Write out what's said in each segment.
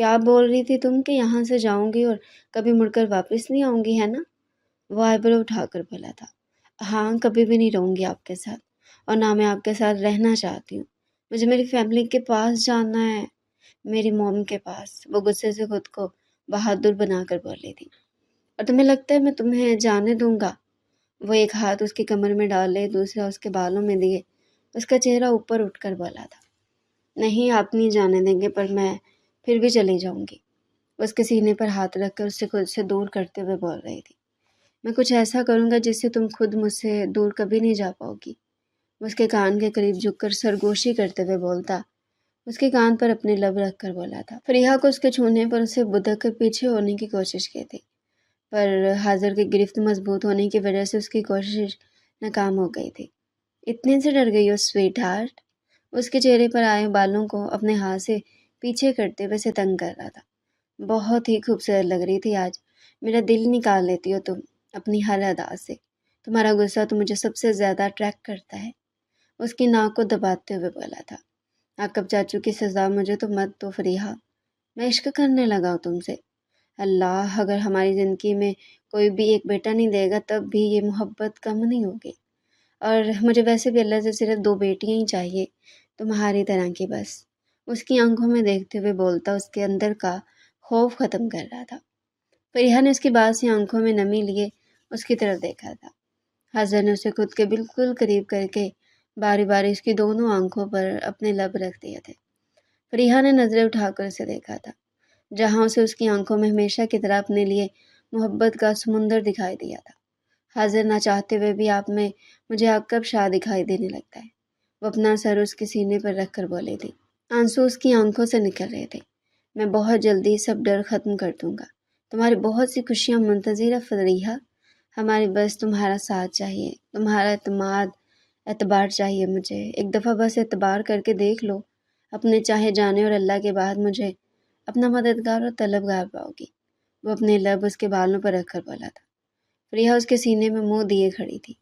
کیا بول رہی تھی تم کہ یہاں سے جاؤں گی اور کبھی مڑ کر واپس نہیں آؤں گی، ہے نا؟ وہ آئیبرو اٹھا کر بولا تھا۔ ہاں، کبھی بھی نہیں رہوں گی آپ کے ساتھ، اور نہ میں آپ کے ساتھ رہنا چاہتی ہوں۔ مجھے میری فیملی کے پاس جانا ہے، میری موم کے پاس۔ وہ غصے سے خود کو بہادر بنا کر بولی تھی۔ اور تمہیں لگتا ہے میں تمہیں جانے دوں گا؟ وہ ایک ہاتھ اس کی کمر میں ڈالے، دوسرا اس کے بالوں میں دیے، اس کا چہرہ اوپر اٹھ کر بولا تھا۔ نہیں، آپ نہیں جانے دیں گے، پر میں پھر بھی چلی جاؤں گی۔ اس کے سینے پر ہاتھ رکھ کر اسے خود سے دور کرتے ہوئے بول رہی تھی۔ میں کچھ ایسا کروں گا جس سے تم خود مجھ سے دور کبھی نہیں جا پاؤ گی۔ اس کے کان کے قریب جھک کر سرگوشی کرتے ہوئے بولتا، اس کے کان پر اپنے لب رکھ کر بولا تھا۔ فریحہ کو اس کے چھونے پر اسے بدک کر پیچھے ہونے کی کوشش کی تھی، پر حاضر کی گرفت مضبوط ہونے کی وجہ سے اس کی کوشش ناکام ہو گئی تھی۔ اتنے سے ڈر گئی ہو سویٹ ہارٹ؟ اس کے چہرے پر آئے بالوں کو اپنے ہاتھ سے پیچھے کرتے ہوئے اسے تنگ کر رہا تھا۔ بہت ہی خوبصورت لگ رہی تھی آج، میرا دل نکال لیتی ہو تم اپنی ہر ادا سے۔ تمہارا غصہ تو مجھے سب سے زیادہ اٹریکٹ کرتا ہے۔ اس کی ناک کو دباتے ہوئے بولا تھا۔ عاقب چاچو کی سزا مجھے تو مت دو فریحہ، میں عشق کرنے لگا ہوں تم سے۔ اللہ، اگر ہماری زندگی میں کوئی بھی ایک بیٹا نہیں دے گا تب بھی یہ محبت کم نہیں ہوگی۔ اور مجھے ویسے بھی اللہ سے صرف 2 بیٹیاں ہی چاہیے، تمہاری طرح کی بس۔ اس کی آنکھوں میں دیکھتے ہوئے بولتا، اس کے اندر کا خوف ختم کر رہا تھا۔ فریحہ نے اس کی بات سے آنکھوں میں نمی لیے اس کی طرف دیکھا تھا۔ حسن نے اسے خود کے بالکل قریب کر کے باری باری اس کی دونوں آنکھوں پر اپنے لب رکھ دیے تھے۔ فریحہ نے نظریں اٹھا کر اسے دیکھا تھا، جہاں اسے اس کی آنکھوں میں ہمیشہ کی طرح اپنے لیے محبت کا سمندر دکھائی دیا تھا۔ حاضر نہ چاہتے ہوئے بھی آپ میں مجھے آپ کب شاہ دکھائی دینے لگتا ہے۔ وہ اپنا سر اس کے سینے پر رکھ کر بولی تھی۔ آنسو اس کی آنکھوں سے نکل رہے تھے۔ میں بہت جلدی سب ڈر ختم کر دوں گا، تمہاری بہت سی خوشیاں منتظر ہے فریحہ۔ ہماری بس تمہارا ساتھ چاہیے، تمہارا اعتبار چاہیے مجھے۔ ایک دفعہ بس اعتبار کر کے دیکھ لو، اپنے چاہے جانے اور اللہ کے بعد مجھے اپنا مددگار اور طلبگار پاؤ گی۔ وہ اپنے لب اس کے بالوں پر رکھ کر بولا تھا۔ فریحہ اس کے سینے میں منہ دیے کھڑی تھی۔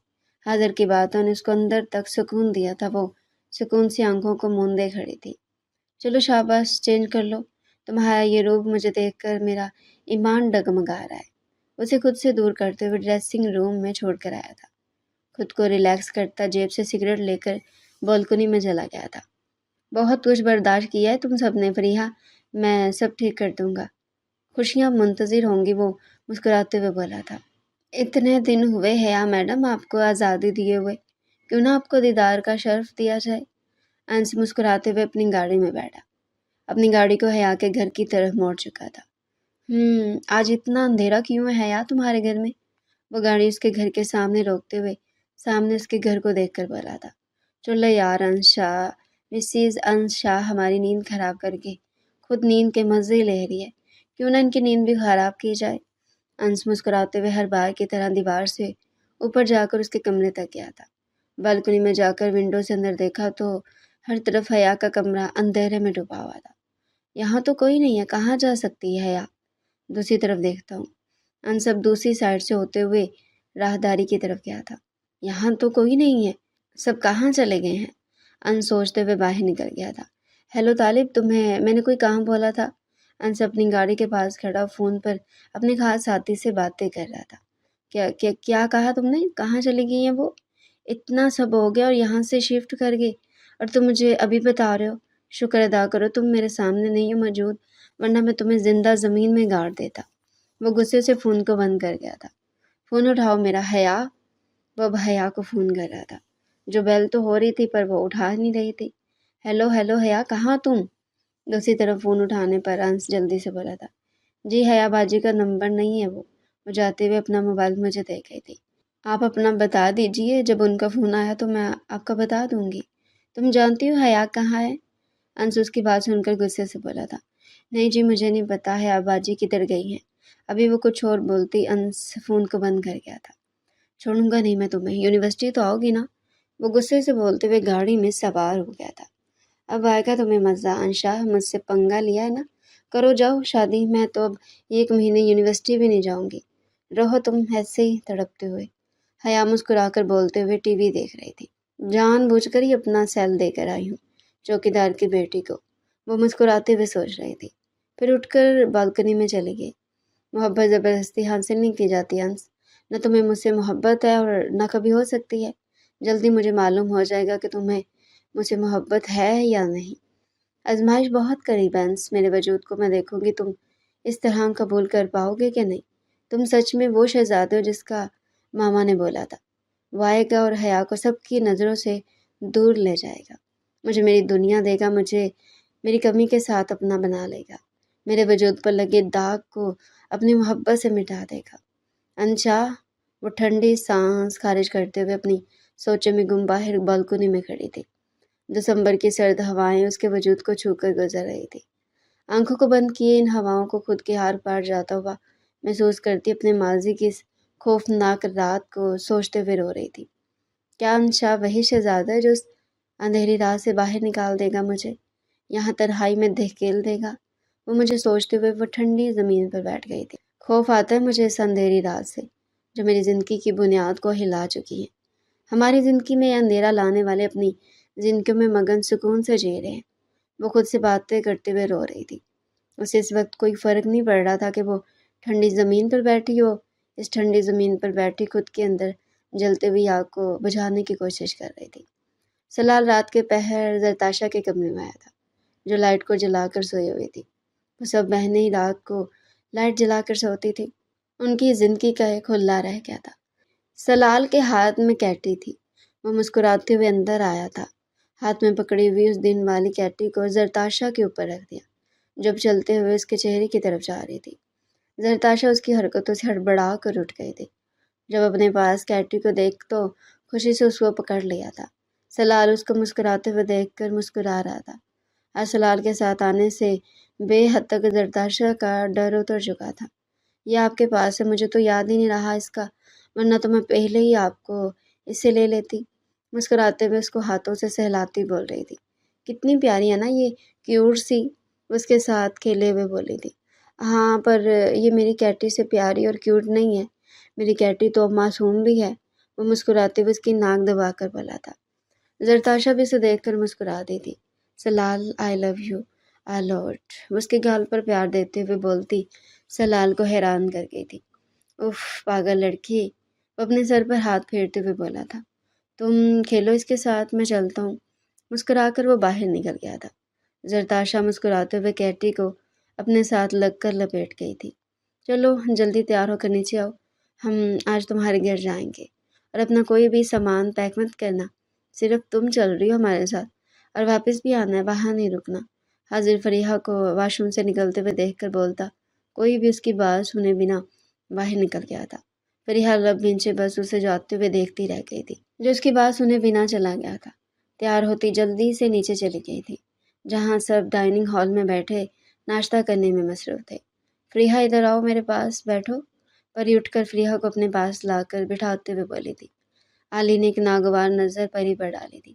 حاضر کی باتوں نے اس کو اندر تک سکون دیا تھا۔ وہ سکون سے آنکھوں کو موندے کھڑی تھی۔ چلو شاباش، چینج کر لو، تمہارا یہ روب مجھے دیکھ کر میرا ایمان ڈگمگا رہا ہے۔ اسے خود سے دور کرتے ہوئے ڈریسنگ روم میں چھوڑ کر آیا تھا۔ خود کو ریلیکس کرتا جیب سے سگریٹ لے کر بالکنی میں چلا گیا تھا۔ بہت کچھ برداشت کیا ہے تم سب نے فریحہ، میں سب ٹھیک کر دوں گا، خوشیاں منتظر ہوں گی، وہ مسکراتے ہوئے بولا تھا۔ اتنے دن ہوئے حیا میڈم آپ کو آزادی دیے ہوئے، کیوں نہ آپ کو دیدار کا شرف دیا جائے؟ انس مسکراتے ہوئے اپنی گاڑی میں بیٹھا، اپنی گاڑی کو حیا کے گھر کی طرف موڑ چکا تھا۔ آج اتنا اندھیرا کیوں ہے حیا تمہارے گھر میں؟ وہ گاڑی اس کے گھر کے سامنے روکتے ہوئے سامنے اس کے گھر کو دیکھ کر بولا تھا۔ چلو یار انس شاہ، مسز انس شاہ ہماری نیند خراب کر کے خود نیند کے مزے لے رہی ہے، کیوں نہ ان کی نیند بھی خراب کی جائے؟ انس مسکراتے ہوئے ہر بار کی طرح دیوار سے اوپر جا کر اس کے کمرے تک گیا تھا۔ بالکنی میں جا کر ونڈو سے اندر دیکھا تو ہر طرف حیا کا کمرہ اندھیرے میں ڈوبا ہوا تھا۔ یہاں تو کوئی نہیں ہے، کہاں جا سکتی ہے حیا؟ دوسری طرف دیکھتا ہوں۔ انس اب دوسری سائڈ سے ہوتے ہوئے راہداری کی طرف گیا تھا۔ یہاں تو کوئی نہیں ہے، سب کہاں چلے گئے ہیں؟ انس سوچتے ہوئے باہر نکل گیا تھا۔ ہیلو طالب، تمہیں میں نے کوئی کام بولا تھا؟ انس اپنی گاڑی کے پاس کھڑا فون پر اپنے خاص ساتھی سے باتیں کر رہا تھا۔ کیا کہا تم نے؟ کہاں چلی گئی ہیں وہ؟ اتنا سب ہو گیا اور یہاں سے شفٹ کر گئے اور تم مجھے ابھی بتا رہے ہو؟ شکر ادا کرو تم میرے سامنے نہیں ہو موجود، ورنہ میں تمہیں زندہ زمین میں گاڑ دیتا۔ وہ غصے سے فون کو بند کر گیا تھا۔ فون اٹھاؤ میرا حیا۔ وہ اب حیا کو فون کر رہا تھا، جو بیل تو ہو رہی تھی پر وہ اٹھا نہیں رہی تھی۔ ہیلو حیا، کہاں تم؟ دوسری طرف فون اٹھانے پر انس جلدی سے بولا تھا۔ جی حیا باجی کا نمبر نہیں ہے، وہ جاتے ہوئے اپنا موبائل مجھے دے گئی تھی۔ آپ اپنا بتا دیجئے، جب ان کا فون آیا تو میں آپ کا بتا دوں گی۔ تم جانتی ہو حیا کہاں ہے؟ انس اس کی بات سن کر غصے سے بولا تھا۔ نہیں جی، مجھے نہیں پتا حیا باجی کدھر گئی ہیں۔ ابھی وہ کچھ اور بولتی انس فون کو بند کر گیا تھا۔ چھوڑوں گا نہیں میں تمہیں، یونیورسٹی تو آؤ گی نا؟ وہ غصے سے بولتے ہوئے گاڑی میں سوار ہو گیا تھا۔ اب آئے گا تمہیں مزہ انشا، مجھ سے پنگا لیا ہے نا؟ کرو جاؤ شادی، میں تو اب 1 مہینے یونیورسٹی بھی نہیں جاؤں گی، رہو تم ایسے ہی تڑپتے ہوئے۔ حیا مسکرا کر بولتے ہوئے ٹی وی دیکھ رہی تھی۔ جان بوجھ کر ہی اپنا سیل دے کر آئی ہوں چوکیدار کی بیٹی کو، وہ مسکراتے ہوئے سوچ رہی تھی۔ پھر اٹھ کر بالکنی میں چلی گئی۔ محبت زبردستی حاصل نہیں کی جاتی انس، نہ تمہیں مجھ سے محبت ہے اور نہ کبھی ہو سکتی ہے۔ جلدی مجھے معلوم ہو جائے گا کہ تمہیں مجھ سے محبت ہے یا نہیں۔ آزمائش بہت قریب ہے انس، میرے وجود کو میں دیکھوں گی تم اس طرح قبول کر پاؤ گے کہ نہیں۔ تم سچ میں وہ شہزادے ہو جس کا ماما نے بولا تھا، وہ آئے گا اور حیا کو سب کی نظروں سے دور لے جائے گا، مجھے میری دنیا دے گا، مجھے میری کمی کے ساتھ اپنا بنا لے گا، میرے وجود پر لگے داغ کو اپنی محبت سے مٹا دے گا۔ انشا وہ ٹھنڈی سانس خارج کرتے ہوئے اپنی سوچوں میں گم باہر بالکنی میں کھڑی تھی۔ دسمبر کی سرد ہوائیں اس کے وجود کو چھو کر گزر رہی تھی۔ آنکھوں کو بند کیے ان ہواؤں کو خود کے ہار پار جاتا ہوا محسوس کرتی اپنے ماضی کی اس خوفناک رات کو سوچتے ہوئے رو رہی تھی۔ کیا انشا وہی شہزادہ ہے جو اس اندھیری رات سے باہر نکال دے گا مجھے، یہاں تنہائی میں دھکیل دے گا؟ وہ مجھے سوچتے ہوئے وہ ٹھنڈی زمین پر بیٹھ گئی تھی۔ خوف آتا ہے مجھے اس اندھیری رات سے جو میری زندگی کی بنیاد کو ہلا چکی ہے۔ ہماری زندگی میں یہ اندھیرا لانے والے اپنی زندگیوں میں مگن سکون سے جی رہے ہیں۔ وہ خود سے باتیں کرتے ہوئے رو رہی تھی۔ اسے اس وقت کوئی فرق نہیں پڑ رہا تھا کہ وہ ٹھنڈی زمین پر بیٹھی ہو، اس ٹھنڈی زمین پر بیٹھی خود کے اندر جلتے ہوئی آگ کو بجھانے کی کوشش کر رہی تھی۔ سلال رات کے پہر زرتاشا کے کمرے میں آیا تھا، جو لائٹ کو جلا کر سوئی ہوئی تھی۔ وہ سب بہنیں ہی رات کو لائٹ جلا کر سوتی تھی۔ ان کی زندگی کا ایک حلہ رہ گیا تھا۔ سلال کے ہاتھ میں کیٹی تھی۔ وہ مسکراتے ہوئے اندر آیا تھا، ہاتھ میں پکڑی ہوئی اس دن والی کیٹی کو زرتاشا کے اوپر رکھ دیا، جب چلتے ہوئے اس کے چہرے کی طرف جا رہی تھی۔ زرتاشا اس کی حرکتوں سے ہڑبڑا کر اٹھ گئی تھی۔ جب اپنے پاس کیٹی کو دیکھ تو خوشی سے اس کو پکڑ لیا تھا۔ سلال اس کو مسکراتے ہوئے دیکھ کر مسکرا رہا تھا۔ آج سلال کے ساتھ آنے سے بے حد تک زرتاشا کا ڈر اتر چکا تھا۔ یہ آپ کے پاس ہے، مجھے تو یاد ہی نہیں رہا اس کا، ورنہ تو میں پہلے ہی آپ کو اس سے لے لیتی۔ مسکراتے ہوئے اس کو ہاتھوں سے سہلاتی بول رہی تھی۔ کتنی پیاری ہے نا یہ، کیوٹ سی، اس کے ساتھ کھیلے ہوئے بولی تھی۔ ہاں پر یہ میری کیٹی سے پیاری اور کیوٹ نہیں ہے، میری کیٹی تو اب معصوم بھی ہے، وہ مسکراتے ہوئے اس کی ناک دبا کر بولا تھا۔ زرتاشا بھی اسے دیکھ کر مسکرا دی تھی۔ سلال آئی لو یو آ لاٹ، وہ اس کے گال پر پیار دیتے ہوئے بولتی سلال کو حیران کر گئی تھی۔ اف پاگل لڑکی، وہ اپنے سر پر ہاتھ پھیرتے ہوئے بولا تھا۔ تم کھیلو اس کے ساتھ، میں چلتا ہوں۔ مسکرا کر وہ باہر نکل گیا تھا۔ زرتاشا مسکراتے ہوئے کیٹی کو اپنے ساتھ لگ کر لپیٹ گئی تھی۔ چلو جلدی تیار ہو کر نیچے آؤ، ہم آج تمہارے گھر جائیں گے، اور اپنا کوئی بھی سامان پیک مت کرنا، صرف تم چل رہی ہو ہمارے ساتھ، اور واپس بھی آنا ہے، وہاں نہیں رکنا۔ حاضر فریحہ کو واش روم سے نکلتے ہوئے دیکھ کر بولتا کوئی بھی اس کی بات سنے بنا باہر نکل گیا تھا۔ فریحہ لب بھینچے بس اسے جاتے ہوئے دیکھتی رہ گئی تھی، جو اس کی بات سنے بنا چلا گیا تھا۔ تیار ہوتی جلدی سے نیچے چلی گئی تھی، جہاں سب ڈائننگ ہال میں بیٹھے ناشتہ کرنے میں مصروف تھے۔ فریحہ ادھر آؤ، میرے پاس بیٹھو، پری اٹھ کر فریحہ کو اپنے پاس لا کر بٹھاتے ہوئے بولی تھی۔ علی نے ایک ناگوار نظر پری پر ڈالی تھی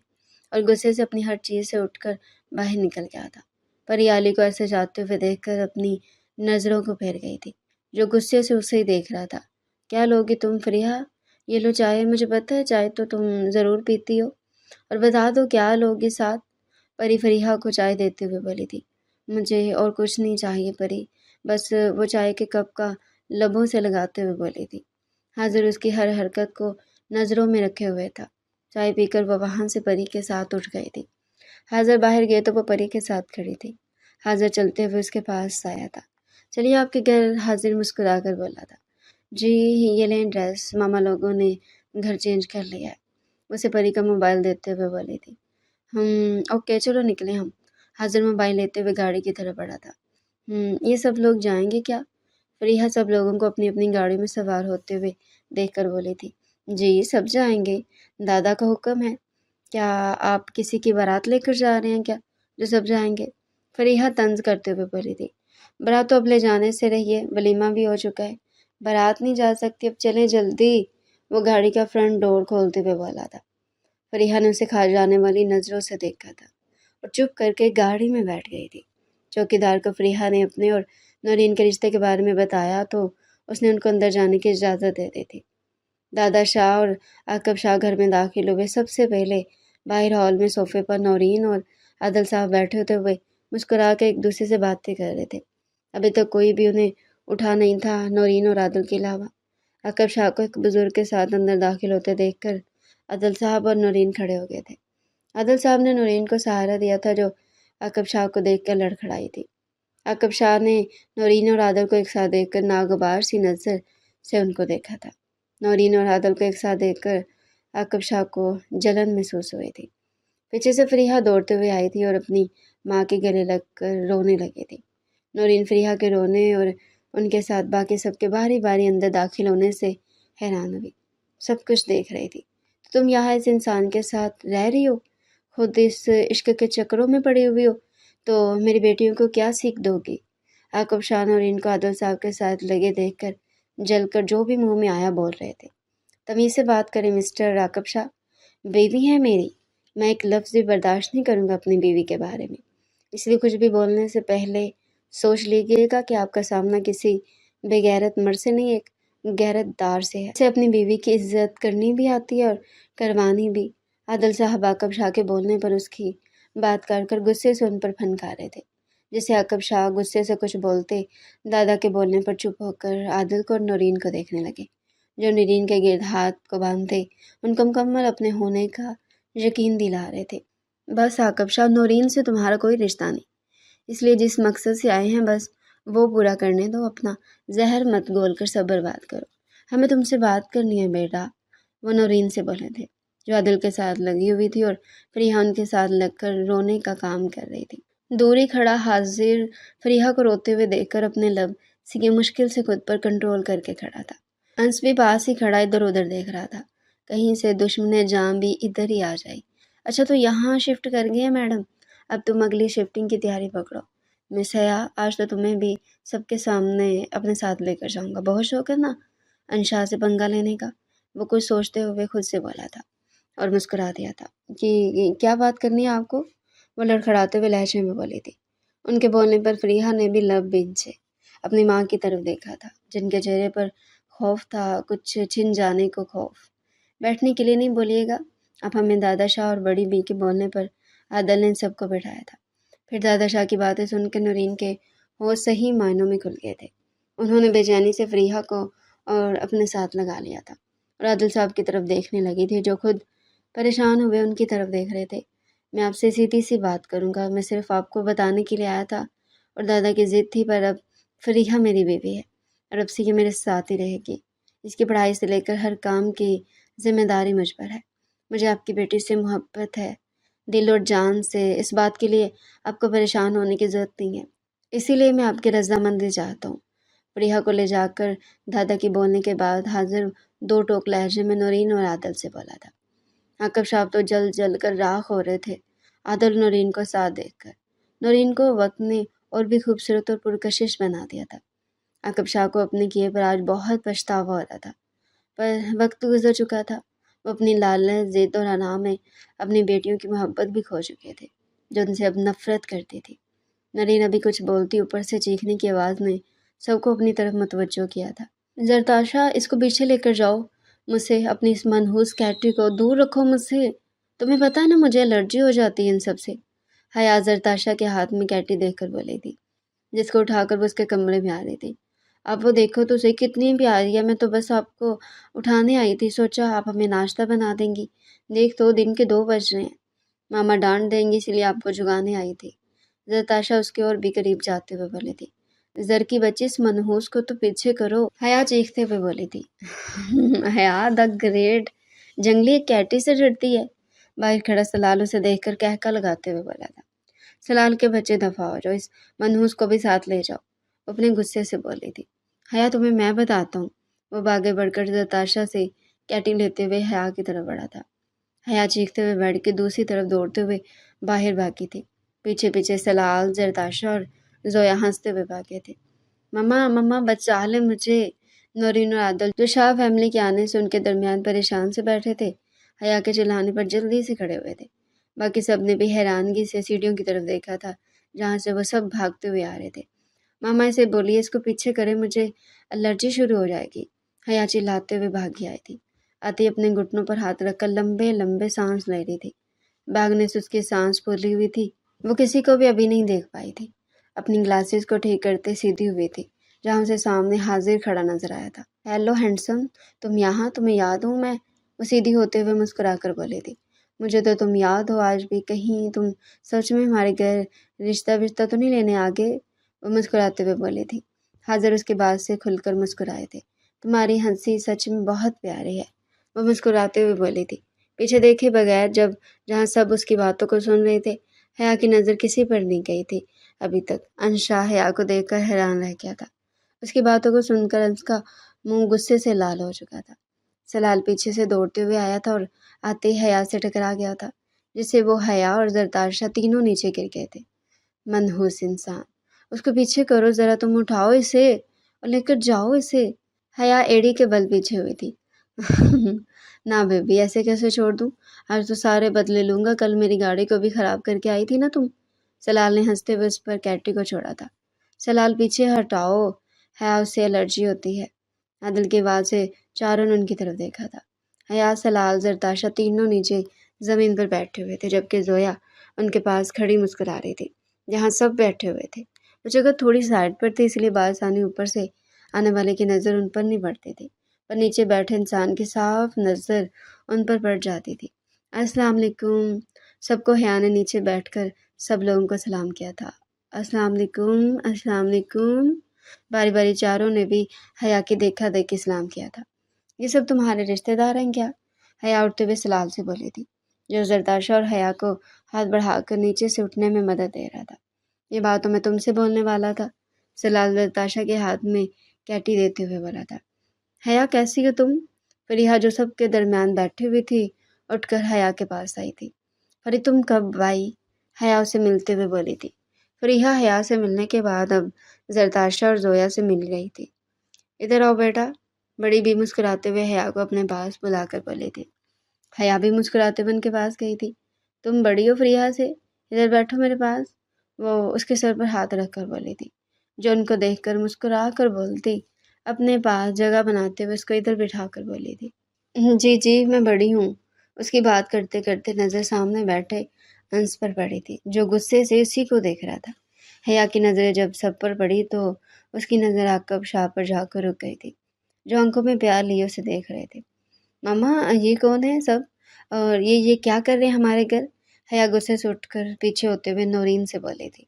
اور غصے سے اپنی ہر چیز سے اٹھ کر باہر نکل گیا تھا۔ پری علی کو ایسے جاتے ہوئے دیکھ کر اپنی نظروں کو پھیر گئی تھی، جو غصے سے اسے ہی دیکھ رہا تھا۔ کیا لوگی تم فریحہ؟ یہ لو چائے، مجھے پتہ ہے چائے تو تم ضرور پیتی ہو، اور بتا دو کیا لوگی ساتھ؟ پری فریحہ کو چائے دیتے ہوئے بولی تھی۔ مجھے اور کچھ نہیں چاہیے پری، بس وہ چائے کے کپ کا لبوں سے لگاتے ہوئے بولی تھی۔ حاضر اس کی ہر حرکت کو نظروں میں رکھے ہوئے تھا۔ چائے پی کر وہ وہاں سے پری کے ساتھ اٹھ گئی تھی۔ حاضر باہر گئے تو وہ پری کے ساتھ کھڑی تھی۔ حاضر چلتے ہوئے اس کے پاس آیا تھا۔ چلیے آپ کے گھر، حاضر مسکرا کر بولا تھا۔ جی یہ لیں ڈریس، ماما لوگوں نے گھر چینج کر لیا ہے، اسے پری کا موبائل دیتے ہوئے بولی تھی۔ اوکے چلو نکلیں ہم۔ حاضر موبائل لیتے ہوئے گاڑی کی طرف بڑھا تھا۔ یہ سب لوگ جائیں گے کیا؟ فریحہ سب لوگوں کو اپنی اپنی گاڑی میں سوار ہوتے ہوئے دیکھ کر بولی تھی۔ جی سب جائیں گے، دادا کا حکم ہے۔ کیا آپ کسی کی بارات لے کر جا رہے ہیں کیا جو سب جائیں گے؟ فریحہ طنز کرتے ہوئے بولی تھی۔ بارات تو اب لے جانے سے رہیے، ولیمہ بھی ہو چکا ہے، بارات نہیں جا سکتی، اب چلیں جلدی، وہ گاڑی کا فرنٹ ڈور کھولتے ہوئے بولا تھا۔ فریحہ نے اسے کھا جانے والی نظروں سے دیکھا تھا اور چپ کر کے گاڑی میں بیٹھ گئی تھی۔ چوکیدار کو فریحہ نے اپنے اور نورین کے رشتے کے بارے میں بتایا تو اس نے ان کو اندر جانے کی اجازت دے دی تھی۔ دادا شاہ اور عاقب شاہ گھر میں داخل ہوئے۔ سب سے پہلے باہر ہال میں صوفے پر نورین اور عادل صاحب بیٹھے ہوتے ہوئے مسکرا کے ایک دوسرے سے باتیں کر رہے تھے۔ अभी तक कोई भी उन्हें उठा नहीं था, नौरीन और आदिल के अलावा। आकब शाह को एक बुजुर्ग के साथ अंदर दाखिल होते देखकर आदिल साहब और नौरीन खड़े हो गए थे। आदिल साहब ने नौरीन को सहारा दिया था जो आकब शाह को देखकर लड़खड़ाई थी। आकब शाह ने नौरीन और आदिल को एक साथ देखकर नागवार सी नज़र से उनको देखा था। नौरीन और आदिल को एक साथ देखकर आकब शाह को जलन महसूस हुई थी। पीछे से फरीहा दौड़ते हुए आई थी और अपनी माँ के गले लगकर रोने लगी थी। नौरीन फरीहा के रोने और उनके साथ बाकी सबके बारी बारी अंदर दाखिल होने से हैरान हुई। सब कुछ देख रही थी। तो तुम यहाँ इस इंसान के साथ रह रही हो, खुद इस इश्क के चक्करों में पड़ी हुई हो, तो मेरी बेटियों को क्या सीख दोगी? आकब शाह और इनको आदिल साहब के साथ लगे देखकर जलकर जो भी मुंह में आया बोल रहे थे। तमीज़ से बात करें मिस्टर आकब शाह, बीवी है मेरी, मैं एक लफ्ज़ भी बर्दाश्त नहीं करूँगा अपनी बीवी के बारे में, इसलिए कुछ भी बोलने से पहले सोच लीजिएगा कि आपका सामना किसी बेगैरत मर्द से नहीं, एक गैरतदार से है। इसे अपनी बीवी की इज्जत करनी भी आती है और करवानी भी। आदिल साहब आकब शाह के बोलने पर उसकी बात कर गुस्से से उन पर फनका रहे थे। जिसे आकब शाह गुस्से से कुछ बोलते, दादा के बोलने पर चुप होकर आदिल को और नौरीन को देखने लगे, जो नौरीन के गिर्द हाथ को बांधते उनको मुकम्मल अपने होने का यकीन दिला रहे थे। बस आकब शाह, नौरीन से तुम्हारा कोई रिश्ता नहीं, इसलिए जिस मकसद से आए हैं बस वो पूरा करने दो, अपना जहर मत घोल कर सब बर्बाद करो। हमें तुमसे बात करनी है बेटा, वो नौरीन से बोले थे, जो आदिल के साथ लगी हुई थी और फरीहा उनके साथ लगकर रोने का काम कर रही थी। दूरी खड़ा हाजिर फरीहा को रोते हुए देखकर अपने लब सीगे मुश्किल से खुद पर कंट्रोल करके खड़ा था। अंश भी पास ही खड़ा इधर उधर देख रहा था, कहीं से दुश्मन जान भी इधर ही आ जाए। अच्छा तो यहाँ शिफ्ट कर गए मैडम, अब तुम अगली शिफ्टिंग की तैयारी पकड़ो। मिस हया, आज तो तुम्हें भी सबके सामने अपने साथ लेकर जाऊंगा। बहुत शौक है ना अंशा से पंगा लेने का? वो कुछ सोचते हुए खुद से बोला था और मुस्कुरा दिया था कि क्या बात करनी है आपको? वो लड़खड़ाते हुए लहजे में बोली थी। उनके बोलने पर फरीहा ने भी लब बिंचे अपनी माँ की तरफ देखा था, जिनके चेहरे पर खौफ था, कुछ छिन जाने को खौफ। बैठने के लिए नहीं बोलिएगा आप, हमें दादा शाह और बड़ी बी के बोलने पर आदिल ने सबको बैठाया था। फिर दादा शाह की बातें सुनकर नूरीन के होश सही मायनों में खुल गए थे। उन्होंने बेचैनी से फरीहा को और अपने साथ लगा लिया था और आदिल साहब की तरफ देखने लगी थी, जो खुद परेशान हुए उनकी तरफ देख रहे थे। मैं आपसे सीधी सी बात करूँगा, मैं सिर्फ आपको बताने के लिए आया था और दादा की ज़िद थी, पर अब फरीहा मेरी बीवी है और अब से ये मेरे साथ ही रहेगी। इसकी पढ़ाई से लेकर हर काम की जिम्मेदारी मुझ पर है। मुझे आपकी बेटी से मोहब्बत है, दिल और जान से। इस बात के लिए आपको परेशान होने की ज़रूरत नहीं है, इसीलिए मैं आपकी रजामंदी चाहता हूँ। प्रिया को ले जाकर दादा की बोलने के बाद हाजिर दो टोक लहजे में नौरीन और आदिल से बोला था। आकब साहब तो जल जल कर राख हो रहे थे आदिल नौरीन को साथ देखकर। नौरीन को वक्त ने और भी खूबसूरत और पुरकशिश बना दिया था। आकब शाह को अपने किए पर आज बहुत पछतावा हो रहा था, पर वक्त गुजर चुका था। वो अपनी लालच, ज़िद और अना में अपनी बेटियों की मोहब्बत भी खो चुके थे, जो उनसे अब नफरत करती थी। नरीन अभी कुछ बोलती, ऊपर से चीखने की आवाज़ ने सबको अपनी तरफ मुतवज्जो किया था। जरताशा, इसको पीछे लेकर जाओ, मुझसे अपनी इस मनहूस कैटरी को दूर रखो मुझसे। तुम्हें पता है ना मुझे एलर्जी हो जाती है इन सब से। हया जरताशा के हाथ में कैटरी देखकर बोली थी, जिसको उठाकर वो उसके कमरे में आ रही थी। आप वो देखो तो सही कितनी प्यारी है, मैं तो बस आपको उठाने आई थी, सोचा आप हमें नाश्ता बना देंगी। देख तो दिन के 2 बज रहे हैं, मामा डांट देंगी, इसलिए आपको जुगाने आई थी। जरताशा उसके और भी करीब जाते हुए बोली थी, जर की बच्ची इस मनहूस को तो पीछे करो। हया चीखते हुए बोली थी। हया द ग्रेट जंगली एक कैटी से डरती है। बाहर खड़ा सलाल उसे देखकर कहका लगाते हुए बोला था, सलाल के बच्चे दफा हो जाओ, इस मनहूस को भी साथ ले जाओ। अपने गुस्से से बोली थी। हया तुम्हें मैं बताता हूँ। वो आगे बढ़कर जरताशा से कैटी लेते हुए हया की तरफ बढ़ा था। हया चीखते हुए बेड की दूसरी तरफ दौड़ते हुए बाहर भागी थी। पीछे पीछे सलाल, जरताशा और जोया हंसते हुए भागे थे। मम्मा मम्मा बचा ले मुझे। नौरीन और आदल, जो शाह फैमिली के आने से उनके दरमियान परेशान से बैठे थे, हया के चिल्लाने पर जल्दी से खड़े हुए थे। बाकी सब ने भी हैरानगी से सीढ़ियों की तरफ देखा था, जहाँ से वो सब भागते हुए आ रहे थे। मामा इसे बोलिए, इसको पीछे करे, मुझे एलर्जी शुरू हो जाएगी। हया चिल्लाते हुए भागी आई थी। आती अपने घुटनों पर हाथ रखकर लंबे लंबे सांस ले रही थी। भागने से उसकी सांस फूली हुई थी, वो किसी को भी अभी नहीं देख पाई थी। اپنی گلاسز کو ٹھیک کرتے سیدھی ہوئی تھی جہاں اسے سامنے حاضر کھڑا نظر آیا تھا۔ ہیلو ہینڈسم، تم یہاں؟ تمہیں یاد ہوں میں؟ وہ سیدھی ہوتے ہوئے مسکرا کر بولی تھی۔ مجھے تو تم یاد ہو آج بھی، کہیں تم سچ میں ہمارے گھر رشتہ تو نہیں لینے آگے؟ وہ مسکراتے ہوئے بولی تھی۔ حاضر اس کے بعد سے کھل کر مسکرائے تھے۔ تمہاری ہنسی سچ میں بہت پیاری ہے، وہ مسکراتے ہوئے بولی تھی، پیچھے دیکھے بغیر جہاں سب اس کی باتوں کو سن رہے تھے۔ حیا کی نظر کسی پر نہیں گئی تھی ابھی تک۔ انشا حیا کو دیکھ کر حیران رہ گیا تھا۔ اس کی باتوں کو سن کر انس کا منہ غصے سے لال ہو چکا تھا۔ سلال پیچھے سے دوڑتے ہوئے آیا تھا اور آتے ہی حیا سے ٹکرا گیا تھا، جس سے وہ حیا اور زرتاشا تینوں نیچے گر گئے تھے۔ منحوس انسان، اس کو پیچھے کرو ذرا، تم اٹھاؤ اسے اور لے کر جاؤ اسے۔ حیا ایڑی کے بل پیچھے ہوئی تھی۔ نہ بیبی، ایسے کیسے چھوڑ دوں؟ آج تو سارے بدلے لوں گا، کل میری گاڑی کو بھی خراب کر کے آئی تھی نا تم۔ سلال نے ہنستے ہوئے اس پر کیٹری کو چھوڑا تھا۔ سلال پیچھے ہٹاؤ، حیا اس سے الرجی ہوتی ہے۔ عادل کی آواز سے چاروں نے ان کی طرف دیکھا تھا۔ حیا، سلال، زرتاشا تینوں نیچے زمین پر بیٹھے ہوئے تھے، جبکہ زویا ان کے پاس کھڑی مسکرا رہی تھی جہاں سب بیٹھے ہوئے تھے۔ وہ جگہ تھوڑی سائڈ پر تھی، اس لیے بآسانی اوپر سے آنے والے کی نظر ان پر نہیں پڑتی تھی، پر نیچے بیٹھے انسان کی صاف نظر ان پر پڑ جاتی تھی۔ السلام علیکم، سب کو حیا نے نیچے بیٹھ کر سب لوگوں کو سلام کیا تھا۔ السلام علیکم، السلام علیکم، باری باری چاروں نے بھی حیا کی دیکھا دیکھی سلام کیا تھا۔ یہ سب تمہارے رشتے دار ہیں کیا؟ حیا اٹھتے ہوئے سلال سے بولی تھی، جو زرتاشا اور حیا کو ہاتھ بڑھا کر نیچے سے اٹھنے میں مدد دے رہا تھا۔ یہ بات تو میں تم سے بولنے والا تھا، سلال زرتاشا کے ہاتھ میں کیٹی دیتے ہوئے بولا تھا۔ حیا کیسی ہو تم؟ فریحہ جو سب کے درمیان بیٹھی ہوئی تھی اٹھ کر حیا کے پاس آئی تھی۔ فری تم کب آئی؟ حیا اسے ملتے ہوئے بولی تھی۔ فریحہ حیا سے ملنے کے بعد اب زرتاشا اور زویا سے مل گئی تھی۔ ادھر آؤ بیٹا، بڑی بھی مسکراتے ہوئے حیا کو اپنے پاس بلا کر بولی تھی۔ حیا بھی مسکراتے ہوئے ان کے پاس گئی تھی۔ تم بڑی ہو فریحہ سے، ادھر بیٹھو میرے پاس، وہ اس کے سر پر ہاتھ رکھ کر بولی تھی، جو ان کو دیکھ کر مسکرا کر بولتی اپنے پاس جگہ بناتے ہوئے اس کو ادھر بٹھا کر بولی تھی۔ جی جی میں بڑی ہوں۔ اس کی بات کرتے کرتے نظر سامنے بیٹھے انس پر پڑی تھی، جو غصے سے اسی کو دیکھ رہا تھا۔ حیا کی نظریں جب سب پر پڑی تو اس کی نظر عاقب شاہ پر جا کر رک گئی تھی، جو آنکھوں میں پیار لیے اسے دیکھ رہے تھے۔ ماما، یہ کون ہے سب؟ اور یہ کیا کر رہے ہیں ہمارے گھر؟ حیا غصے سے اٹھ کر پیچھے ہوتے ہوئے نورین سے بولی تھی،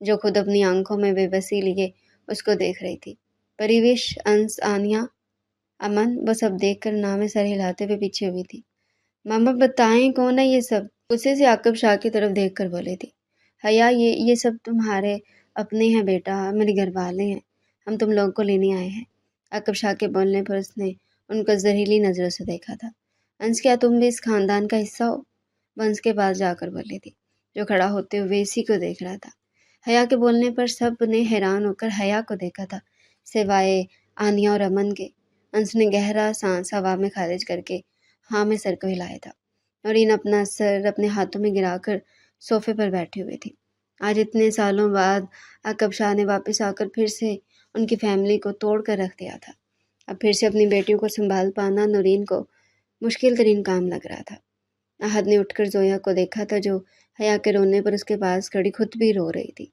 جو خود اپنی آنکھوں میں بے بسی لیے اس کو دیکھ رہی تھی۔ پریوش، انس، آنیا، امن، وہ سب دیکھ کر نام سر ہلاتے ہوئے پیچھے ہوئی تھی۔ ماما بتائیں کون ہے یہ سب؟ غصے سے عاقب شاہ کی طرف دیکھ کر بولی تھی۔ حیا، یہ سب تمہارے اپنے ہیں بیٹا، میرے گھر والے ہیں، ہم تم لوگوں کو لینے آئے ہیں۔ عاقب شاہ کے بولنے پر اس نے ان کو زہریلی نظروں سے دیکھا تھا۔ انس، کیا تم بھی اس خاندان کا حصہ ہو؟ وہ انس کے پاس جا کر بولی تھی، جو کھڑا ہوتے ہوئے اسی کو دیکھ رہا تھا۔ حیا کے بولنے پر سب نے حیران ہو کر حیا کو دیکھا تھا، سوائے آنیا اور امن کے۔ انس نے گہرا سانس ہوا میں خارج کر کے ہاں میں سر کو ہلایا تھا۔ نورین اپنا سر اپنے ہاتھوں میں گرا کر صوفے پر بیٹھی ہوئی تھی۔ آج اتنے سالوں بعد عاقب شاہ نے واپس آ کر پھر سے ان کی فیملی کو توڑ کر رکھ دیا تھا۔ اب پھر سے اپنی بیٹیوں کو سنبھال پانا نورین کو مشکل ترین کام لگ رہا تھا۔ احد نے اٹھ کر زویا کو دیکھا تھا، جو حیا کے رونے پر اس کے پاس کھڑی خود بھی رو رہی تھی۔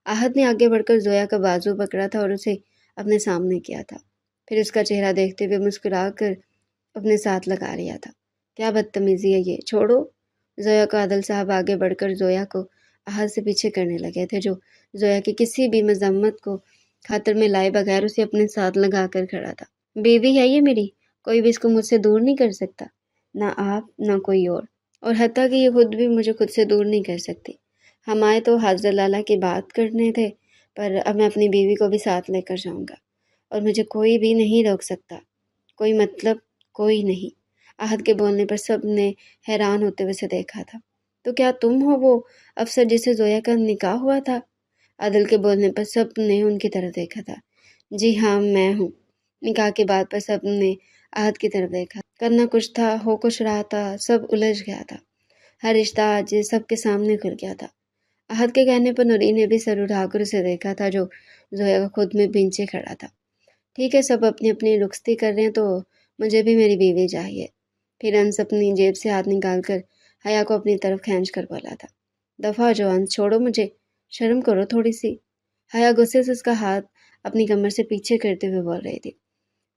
احد نے آگے بڑھ کر زویا کا بازو پکڑا تھا اور اسے اپنے سامنے کیا تھا، پھر اس کا چہرہ دیکھتے ہوئے مسکرا کر اپنے ساتھ لگا لیا تھا۔ کیا بدتمیزی ہے یہ، چھوڑو۔ زویا کو عادل صاحب آگے بڑھ کر زویا کو احد سے پیچھے کرنے لگے تھے، جو زویا کی کسی بھی مذمت کو خاطر میں لائے بغیر اسے اپنے ساتھ لگا کر کھڑا تھا۔ بیوی ہے یہ میری، کوئی بھی اس کو مجھ سے دور نہیں کر سکتا، نہ آپ نہ کوئی اور حتیٰ کہ یہ خود بھی مجھے خود سے دور نہیں کر سکتی۔ ہم آئے تو حاضر لالا کی بات کرنے تھے، پر اب میں اپنی بیوی کو بھی ساتھ لے کر جاؤں گا اور مجھے کوئی بھی نہیں روک سکتا، کوئی مطلب کوئی نہیں۔ احد کے بولنے پر سب نے حیران ہوتے ہوئے اسے دیکھا تھا۔ تو کیا تم ہو وہ افسر جس سے زویا کا نکاح ہوا تھا؟ عادل کے بولنے پر سب نے ان کی طرف دیکھا تھا۔ جی ہاں میں ہوں۔ نکاح کی بات پر سب نے احد کی طرف دیکھا۔ کرنا کچھ تھا، ہو کچھ رہا تھا، سب الجھ گیا تھا۔ ہر رشتہ آج سب کے سامنے کھل گیا تھا۔ احد کے کہنے پر نورین نے بھی سر اٹھا کر اسے دیکھا تھا، جو زویا کا خود میں پیچھے کھڑا تھا۔ ٹھیک ہے، سب اپنی اپنی رخصتی کر رہے ہیں تو مجھے بھی میری بیوی چاہیے۔ پھر انس اپنی جیب سے ہاتھ نکال کر حیا کو اپنی طرف کھینچ کر بولا تھا، دفعہ جو انس، چھوڑو مجھے، شرم کرو تھوڑی سی۔ हया गुस्से से उसका हाथ अपनी कमर से पीछे करते हुए बोल रही थी,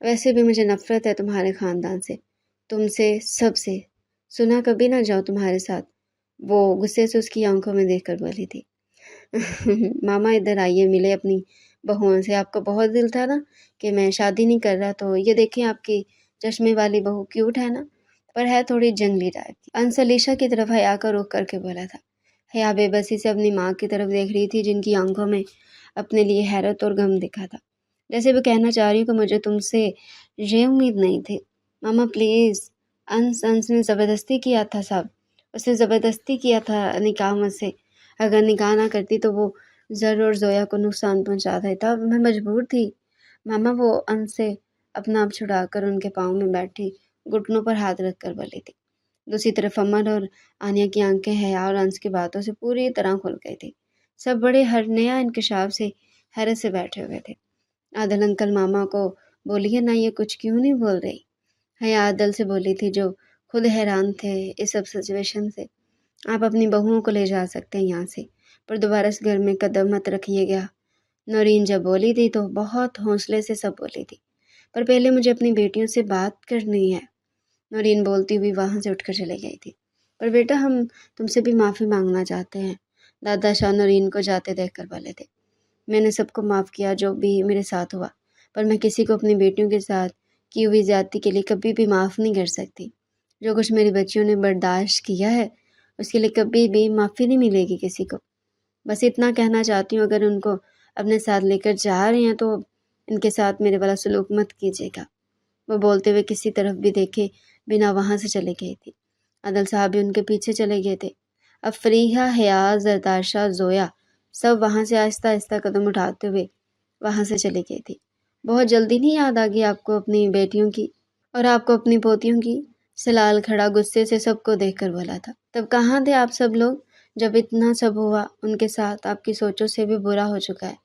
वैसे भी मुझे नफरत है तुम्हारे खानदान से, तुमसे, सबसे। सुना कभी ना जाओ तुम्हारे साथ, वो गुस्से से उसकी आंखों में देखकर बोली थी। मामा इधर आइए, मिले अपनी बहुओं से। आपका बहुत दिल था ना कि मैं शादी नहीं कर रहा, तो ये देखें आपकी चश्मे वाली बहू क्यूट है ना, पर है थोड़ी जंगली टाइप की। अंश अलीशा की तरफ हया का रुख करके बोला था। हया बेबसी से अपनी माँ की तरफ देख रही थी, जिनकी आंखों में अपने लिए हैरत और गम दिखा था, जैसे वो कहना चाह रही हूँ कि मुझे तुमसे ये उम्मीद नहीं थी। मामा प्लीज़। अंश ने ज़बरदस्ती किया था साहब, उसने ज़बरदस्ती किया था निकाह मुझसे। अगर निकाह ना करती तो वो ज़र और ज़ोया को नुकसान पहुंचा देता, मैं मजबूर थी। मामा, वो अंश से अपना आप छुड़ाकर उनके पाँव में बैठी घुटनों पर हाथ रखकर बोली थी। दूसरी तरफ अमन और आनिया की आंखें हया और अंश की बातों से पूरी तरह खुल गई थी। सब बड़े हर नया इंकशाफ से हैरत से बैठे हुए थे। आदल अंकल मामा को बोलिए ना, ये कुछ क्यों नहीं बोल रही। हया आदल से बोली थी, जो खुद हैरान थे इस सब सिचुएशन से। आप अपनी बहुओं को ले जा सकते हैं यहाँ से, पर दोबारा इस घर में कदम मत रखिएगा। नौरीन जब बोली थी तो बहुत हौसले से सब बोली थी, पर पहले मुझे अपनी बेटियों से बात करनी है। नौरीन बोलती हुई वहाँ से उठकर चली गई थी। पर बेटा, हम तुमसे भी माफ़ी मांगना चाहते हैं, दादा शाह नौरीन को जाते देखकर बोले थे। मैंने सबको माफ़ किया जो भी मेरे साथ हुआ, पर मैं किसी को अपनी बेटियों के साथ की हुई ज़्यादती के लिए कभी भी माफ़ नहीं कर सकती। जो कुछ मेरी बच्चियों ने बर्दाश्त किया है, उसके लिए कभी भी माफ़ी नहीं मिलेगी किसी को। बस इतना कहना चाहती हूँ, अगर उनको अपने साथ लेकर जा रहे हैं तो इनके साथ मेरे वाला सलूक मत कीजिएगा। वो बोलते हुए किसी तरफ भी देखे बिना वहाँ से चले गई थी। आदल साहब भी उनके पीछे चले गए थे। अब फरीहा, हया, जरताशा, जोया सब वहाँ से आहिस्ता आहिस्ता कदम उठाते हुए वहाँ से चली गई थी। बहुत जल्दी नहीं याद आ गई आपको अपनी बेटियों की और आपको अपनी पोतियों की। सलाल खड़ा गुस्से से सबको देखकर बोला था। तब कहाँ थे आप सब लोग जब इतना सब हुआ? उनके साथ आपकी सोचों से भी बुरा हो चुका है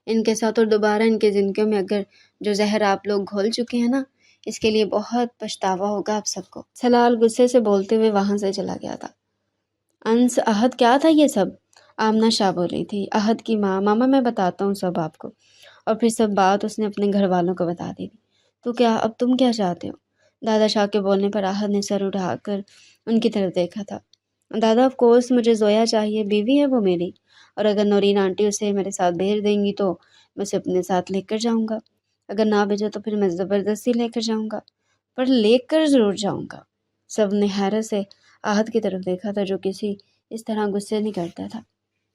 इनके साथ, और दोबारा इनके जिंदगियों में अगर जो जहर आप लोग घोल चुके हैं ना, इसके लिए बहुत पछतावा होगा आप सबको। सलाल गुस्से से बोलते हुए वहां से चला गया था। अंश, अहद क्या था ये सब? आमना शाह बोली थी, अहद की माँ। मामा मैं बताता हूँ सब आपको। और फिर सब बात उसने अपने घर वालों को बता दी थी। तो क्या अब तुम क्या चाहते हो? दादा शाह के बोलने पर आहद ने सर उठाकर उनकी तरफ देखा था। दादा, ऑफ कोर्स मुझे जोया चाहिए, बीवी है वो मेरी, और अगर नौरीन आंटी उसे मेरे साथ भेज देंगी तो मैं उसे अपने साथ लेकर जाऊंगा। अगर ना भेजा तो फिर मैं ज़बरदस्ती लेकर जाऊंगा, पर लेकर ज़रूर जाऊंगा। सब ने हैरत से आहद की तरफ देखा था, जो किसी इस तरह गुस्से नहीं करता था।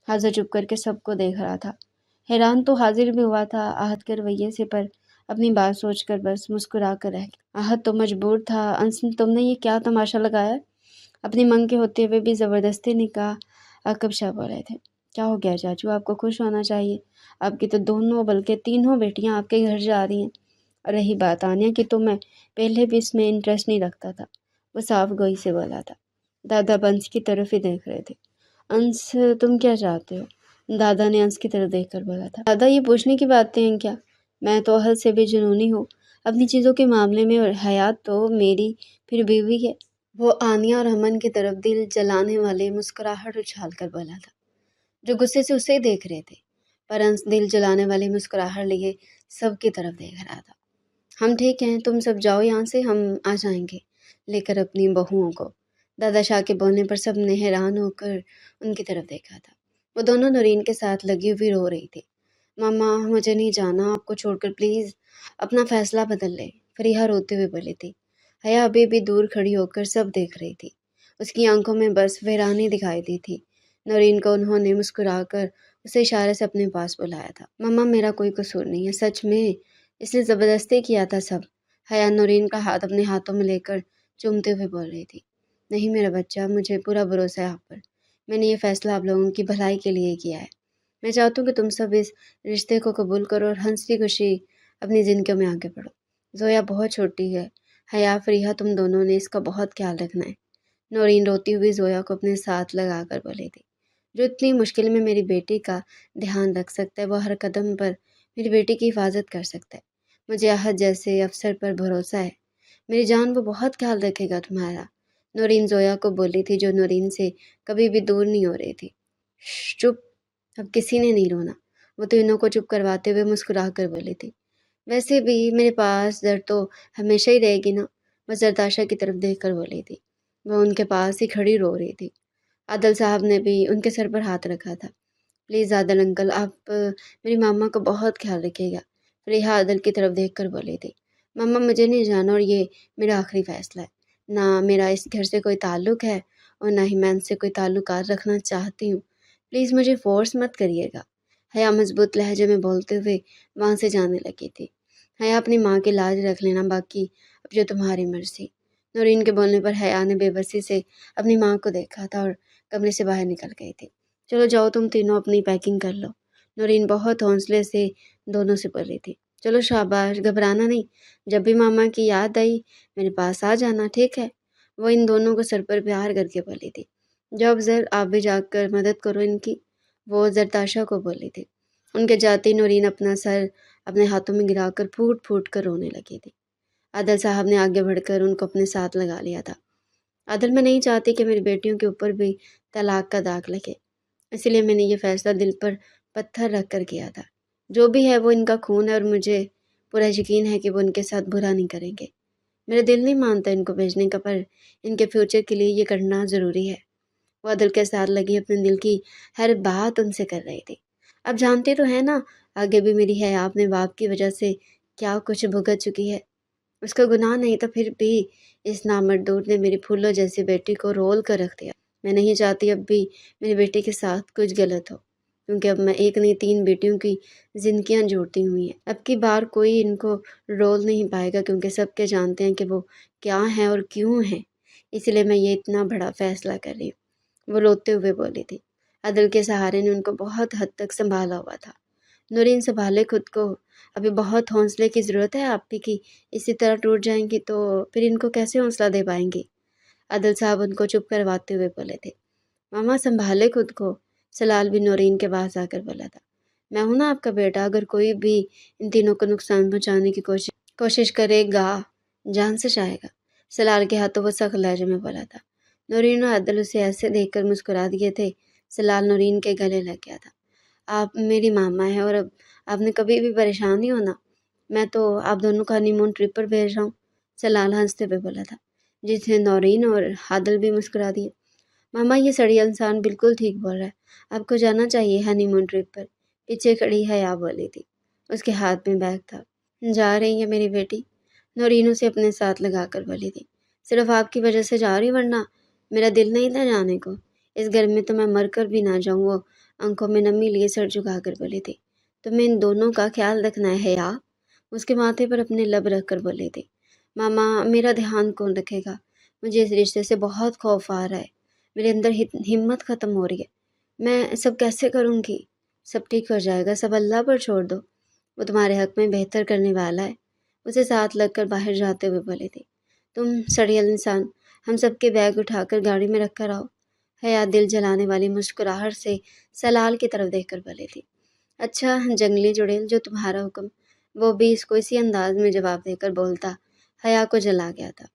हाजिर चुप करके सबको देख रहा था। हैरान तो हाजिर भी हुआ था आहद के रवैये से, पर अपनी बात सोचकर बस मुस्कुरा कर रह गया। आहद तो मजबूर था। अंश, तुमने ये क्या तमाशा लगाया? अपनी मंग के होते हुए भी ज़बरदस्ती निकाह अकब शाह बोल रहे थे। क्या हो गया चाचू, आपको खुश होना चाहिए। आपकी तो दोनों बल्कि तीनों बेटियां आपके घर जा रही हैं। और रही बात आनिया की, तो मैं पहले भी इसमें इंटरेस्ट नहीं रखता था, वो साफ गोई से बोला था। दादा बंस की तरफ ही देख रहे थे। अंश, तुम क्या चाहते हो? दादा ने अंश की तरफ देखकर बोला था। दादा, ये पूछने की बातें हैं क्या? मैं तो हद से भी जुनूनी हूँ अपनी चीज़ों के मामले में, और हयात तो मेरी फिर बीवी है। वो आनिया और अमन की तरफ दिल जलाने वाले मुस्कुराहट उछाल कर बोला था, जो गुस्से से उसे देख रहे थे। पर अंश दिल जलाने वाली मुस्कुराहट लिए सबकी तरफ देख रहा था। हम ठीक हैं, तुम सब जाओ यहाँ से, हम आ जाएंगे लेकर अपनी बहुओं को। दादा शाह के बोलने पर सब ने हैरान होकर उनकी तरफ देखा था। वो दोनों नौरीन के साथ लगी हुई रो रही थी। मामा, मुझे नहीं जाना आपको छोड़कर, प्लीज़ अपना फैसला बदल ले, फरीहा रोते हुए बोली थी। हया अभी भी दूर खड़ी होकर सब देख रही थी। उसकी आंखों में बस हैरानी दिखाई दी थी। नौरीन को उन्होंने मुस्कुराकर उसे इशारे से अपने पास बुलाया था। मम्मा, मेरा कोई कसूर नहीं है, सच में इसने ज़बरदस्ती किया था सब। हया नौरीन का हाथ अपने हाथों में लेकर चूमते हुए बोल रही थी। नहीं मेरा बच्चा, मुझे पूरा भरोसा है आप पर। मैंने ये फैसला आप लोगों की भलाई के लिए किया है। मैं चाहता हूँ कि तुम सब इस रिश्ते को कबूल करो और हंसी खुशी अपनी ज़िंदगी में आगे बढ़ो। जोया बहुत छोटी है। हया, फरीहा, तुम दोनों ने इसका बहुत ख्याल रखना है। नौरीन रोती हुई जोया को अपने साथ लगाकर बोली थी। जो इतनी मुश्किल में मेरी बेटी का ध्यान रख सकता है, वो हर कदम पर मेरी बेटी की हिफाजत कर सकता है। मुझे आहद जैसे अफसर पर भरोसा है। मेरी जान, वो बहुत ख्याल रखेगा तुम्हारा। नौरीन जोया को बोली थी, जो नौरीन से कभी भी दूर नहीं हो रही थी। चुप, अब किसी ने नहीं रोना। वो तीनों को चुप करवाते हुए मुस्कुरा कर बोली थी, वैसे भी मेरे पास दर्द तो हमेशा ही रहेगी ना। वो जरताशा की तरफ देख कर बोली थी। वो उनके पास ही खड़ी रो रही थी। आदल साहब ने भी उनके सर पर हाथ रखा था। प्लीज़ आदल अंकल, आप मेरी मामा का बहुत ख्याल रखिएगा। फरीहा आदल की तरफ देख कर बोली थी, मामा मुझे नहीं जाना और ये मेरा आखिरी फ़ैसला है। ना मेरा इस घर से कोई ताल्लुक़ है और ना ही मैं इनसे कोई ताल्लुकात रखना चाहती हूँ। प्लीज़ मुझे फ़ोर्स मत करिएगा। हया मज़बूत लहजे में बोलते हुए वहाँ से जाने लगी थी। हया अपनी माँ की लाज रख लेना, बाकी अब जो तुम्हारी मर्ज़ी। नूरीन के बोलने पर हया ने बेबसी से अपनी माँ को देखा था और कमरे से बाहर निकल गई थी। चलो जाओ तुम तीनों अपनी पैकिंग कर लो। नूरीन बहुत हौसले से दोनों से बोली थी। चलो शाबाश, घबराना नहीं। जब भी मामा की याद आई मेरे पास आ जाना, ठीक है। वो इन दोनों को सर पर प्यार करके बोली थी। जाओ अफजल, आप भी जाकर मदद करो इनकी। वो जरताशा को बोली थी। उनके जाते ही नूरीन अपना सर अपने हाथों में गिराकर फूट फूट कर रोने लगी थी। आदल साहब ने आगे बढ़कर उनको अपने साथ लगा लिया था। आदल, मैं नहीं चाहती कि मेरी बेटियों के ऊपर भी तलाक का दाग लगे, इसीलिए मैंने ये फ़ैसला दिल पर पत्थर रख कर किया था। जो भी है वो इनका खून है और मुझे पूरा यकीन है कि वो उनके साथ बुरा नहीं करेंगे। मेरा दिल नहीं मानता इनको भेजने का, पर इनके फ्यूचर के लिए ये करना ज़रूरी है। वो अदल के साथ लगी अपने दिल की हर बात उनसे कर रही थी। अब जानते तो हैं ना, आगे भी मेरी है अपने बाप की वजह से क्या कुछ भुगत चुकी है। उसका गुनाह नहीं था, फिर भी इस नामर्दूर ने मेरी फूलों जैसी बेटी को रोल कर रख दिया। मैं नहीं चाहती अब भी मेरी बेटी के साथ कुछ गलत हो, क्योंकि अब मैं एक नहीं 3 बेटियों की ज़िंदगियां जोड़ती हुई हैं। अब की बार कोई इनको रोल नहीं पाएगा, क्योंकि सबके जानते हैं कि वो क्या हैं और क्यों हैं। इसलिए मैं ये इतना बड़ा फ़ैसला कर रही हूँ। वो रोते हुए बोली थी। अदल के सहारे ने उनको बहुत हद तक संभाला हुआ था। नूरीन संभाले खुद को, अभी बहुत हौसले की ज़रूरत है आपकी की इसी तरह टूट जाएंगी तो फिर इनको कैसे हौसला दे पाएंगी। आदिल साहब उनको चुप करवाते हुए बोले थे। मामा संभाले खुद को। सलाल भी नूरीन के पास आकर बोला था, मैं हूं ना आपका बेटा, अगर कोई भी इन तीनों को नुकसान पहुंचाने की कोशिश करेगा जान से जाएगा। सलाल के हाथों वो सख्त लहजे में बोला था। नूरीन और आदिल उसे ऐसे देखकर मुस्कुरा दिए थे। सलाल नूरीन के गले लग गया था। आप मेरी मामा हैं और अब आपने कभी भी परेशान नहीं होना। मैं तो आप दोनों का हनीमून ट्रिप पर भेज रहा हूँ। सलाल हंसते हुए बोला था, जिससे नौरीन और आदिल भी मुस्कुरा दिए। मामा ये सड़िया इंसान बिल्कुल ठीक बोल रहा है, आपको जाना चाहिए हनीमून ट्रिप पर। पीछे खड़ी हया बोली थी। उसके हाथ में बैग था। जा रही है मेरी बेटी, नौरीन उसे अपने साथ लगा कर बोली थी। सिर्फ आपकी वजह से जा रही, वरना मेरा दिल नहीं था जाने को। इस घर में तो मैं मर कर भी ना जाऊँ। वो आंखों में नमी लिए सर झुका कर बोली थी। तुम्हें इन दोनों का ख्याल रखना है या? उसके माथे पर अपने लब रख कर बोली थी। मामा मेरा ध्यान कौन रखेगा? मुझे इस रिश्ते से बहुत खौफ आ रहा है। मेरे अंदर हिम्मत ख़त्म हो रही है। मैं सब कैसे करूँगी? सब ठीक हो जाएगा, सब अल्लाह पर छोड़ दो। वो तुम्हारे हक में बेहतर करने वाला है। उसे साथ लगकर बाहर जाते हुए बोली थी। तुम सड़ियल इंसान, हम सबके बैग उठाकर गाड़ी में रख कर आओ। हया दिल जलाने वाली मुस्कुराहट से सलाल की तरफ देखकर बोली थी। अच्छा जंगली चुड़ैल, जो तुम्हारा हुक्म। वो भी इसको इसी अंदाज में जवाब देकर बोलता हया को जला गया था।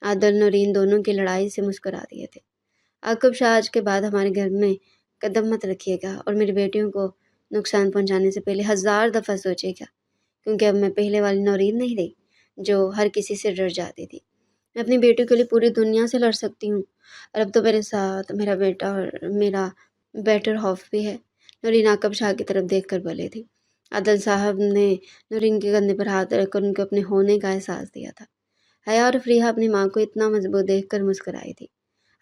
आदल नूरीन दोनों की लड़ाई से मुस्कुरा दिए थे। आकब शाह आज के बाद हमारे घर में कदम मत रखिएगा और मेरी बेटियों को नुकसान पहुंचाने से पहले 1000 दफ़ा सोचेगा, क्योंकि अब मैं पहले वाली नौरीन नहीं रही जो हर किसी से डर जाती थी। मैं अपनी बेटियों के लिए पूरी दुनिया से लड़ सकती हूँ और अब तो मेरे साथ मेरा बेटा और मेरा बेटर हॉफ भी है। नूरीन आकब शाह की तरफ देख कर बोली थी। आदल साहब ने नूरीन के कंधे पर हाथ रखकर उनको अपने होने का एहसास दिया था। हया और फरीहा अपनी माँ को इतना मजबूत देखकर मुस्कुराई थी।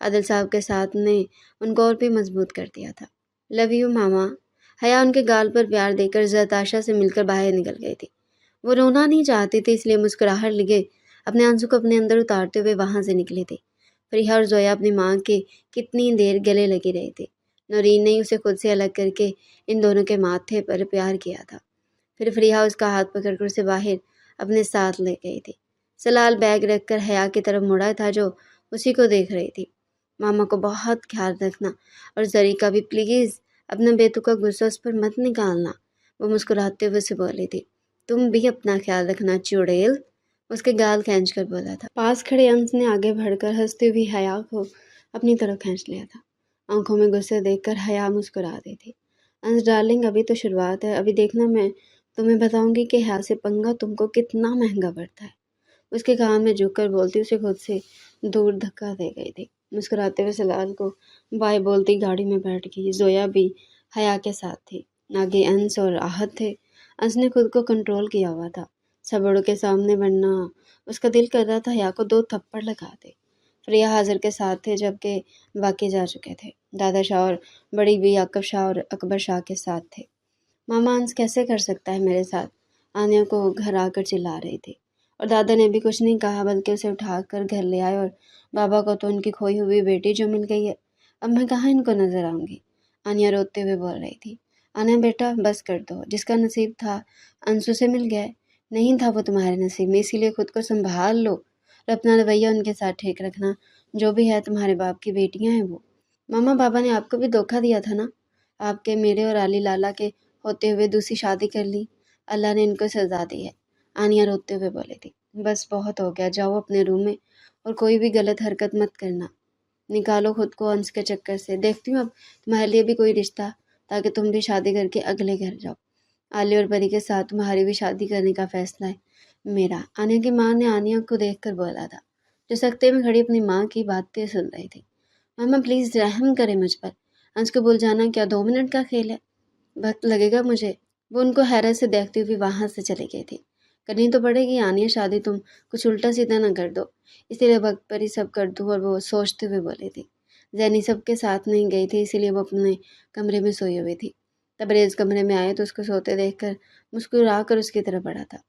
आदिल साहब के साथ ने उनको और भी मजबूत कर दिया था। लव यू मामा। हया उनके गाल पर प्यार देकर जरताशा से मिलकर बाहर निकल गई थी। वो रोना नहीं चाहती थी, इसलिए मुस्कुराहट लिए अपने आंसू को अपने अंदर उतारते हुए वहाँ से निकली थी। फरीहा और जोया अपनी माँ के कितनी देर गले लगी रही थी। नूरीन ने उसे खुद से अलग करके इन दोनों के माथे पर प्यार किया था। फिर फरीहा उसका हाथ पकड़कर उसे बाहर अपने साथ ले गई थी। सलाल बैग रखकर हया की तरफ मुड़ा था, जो उसी को देख रही थी। मामा को बहुत ख्याल रखना और जरी का भी प्लीज़ अपना बेतुका गुस्सा उस पर मत निकालना। वो मुस्कुराते हुए से बोली थी। तुम भी अपना ख्याल रखना चुड़ैल, उसके गाल खींच कर बोला था। पास खड़े अंश ने आगे बढ़कर हंसती हुई हया को अपनी तरफ खींच लिया था। आंखों में गुस्से देखकर हया मुस्कुरा दी थी। अंश डार्लिंग, अभी तो शुरुआत है, अभी देखना मैं तुम्हें बताऊंगी कि यहाँ से पंगा तुमको कितना महंगा पड़ता है। उसके कान में झुककर बोलती उसे खुद से दूर धक्का दे गई थी। मुस्कुराते हुए सलाल को बाय बोलती गाड़ी में बैठ गई। जोया भी हया के साथ थी। आगे अंश और आहत थे। अंश ने खुद को कंट्रोल किया हुआ था। सब बड़ों के सामने बनना उसका दिल कर रहा था हया को 2 थप्पड़ लगा दे। प्रिया हाजिर के साथ थे जबकि बाकी जा चुके थे। दादा शाह और बड़ी भी याकूब शाह और अकबर शाह के साथ थे। मामा अंश कैसे कर सकता है मेरे साथ, आनिया को घर आकर चिल्ला रही थी। और दादा ने भी कुछ नहीं कहा बल्कि उसे उठाकर घर ले आए। और बाबा को तो उनकी खोई हुई बेटी जो मिल गई है, अब मैं कहाँ इनको नजर आऊंगी। आनिया रोते हुए बोल रही थी। आनिया बेटा बस कर दो, जिसका नसीब था अंशु से मिल गया है, नहीं था वो तुम्हारे नसीब में, इसीलिए खुद को संभाल लो और अपना रवैया उनके साथ ठीक रखना। जो भी है तुम्हारे बाप की बेटियां हैं वो। मामा बाबा ने आपको भी धोखा दिया था ना, आपके मेरे और अली लाला के होते हुए दूसरी शादी कर ली। अल्लाह ने इनको सजा दी है। आनिया रोते हुए बोली थी। बस बहुत हो गया, जाओ अपने रूम में और कोई भी गलत हरकत मत करना। निकालो खुद को अंश के चक्कर से। देखती हूँ अब तुम्हारे लिए भी कोई रिश्ता, ताकि तुम भी शादी करके अगले घर जाओ। आलिया और परी के साथ तुम्हारी भी शादी करने का फैसला है मेरा। आनिया की माँ ने आनिया को देखकर बोला था, जो सख्ते में खड़ी अपनी माँ की बातें सुन रही थी। मामा प्लीज़ रहम करें मुझ पर। अंश को भूल जाना क्या 2 मिनट का खेल है, वक्त लगेगा मुझे। वो उनको हैरत से देखती हुई वहां से चली गई थी। करनी तो पड़ेगी आनिया शादी, तुम कुछ उल्टा सीधा ना कर दो, इसीलिए वक्त पर ही सब कर दूँ। और वो सोचते हुए बोली थी। जैनी सबके साथ नहीं गई थी, इसीलिए वो अपने कमरे में सोई हुई थी। तबरेज़ कमरे में आए तो उसको सोते देखकर मुस्कुरा कर उसकी तरफ बढ़ा था।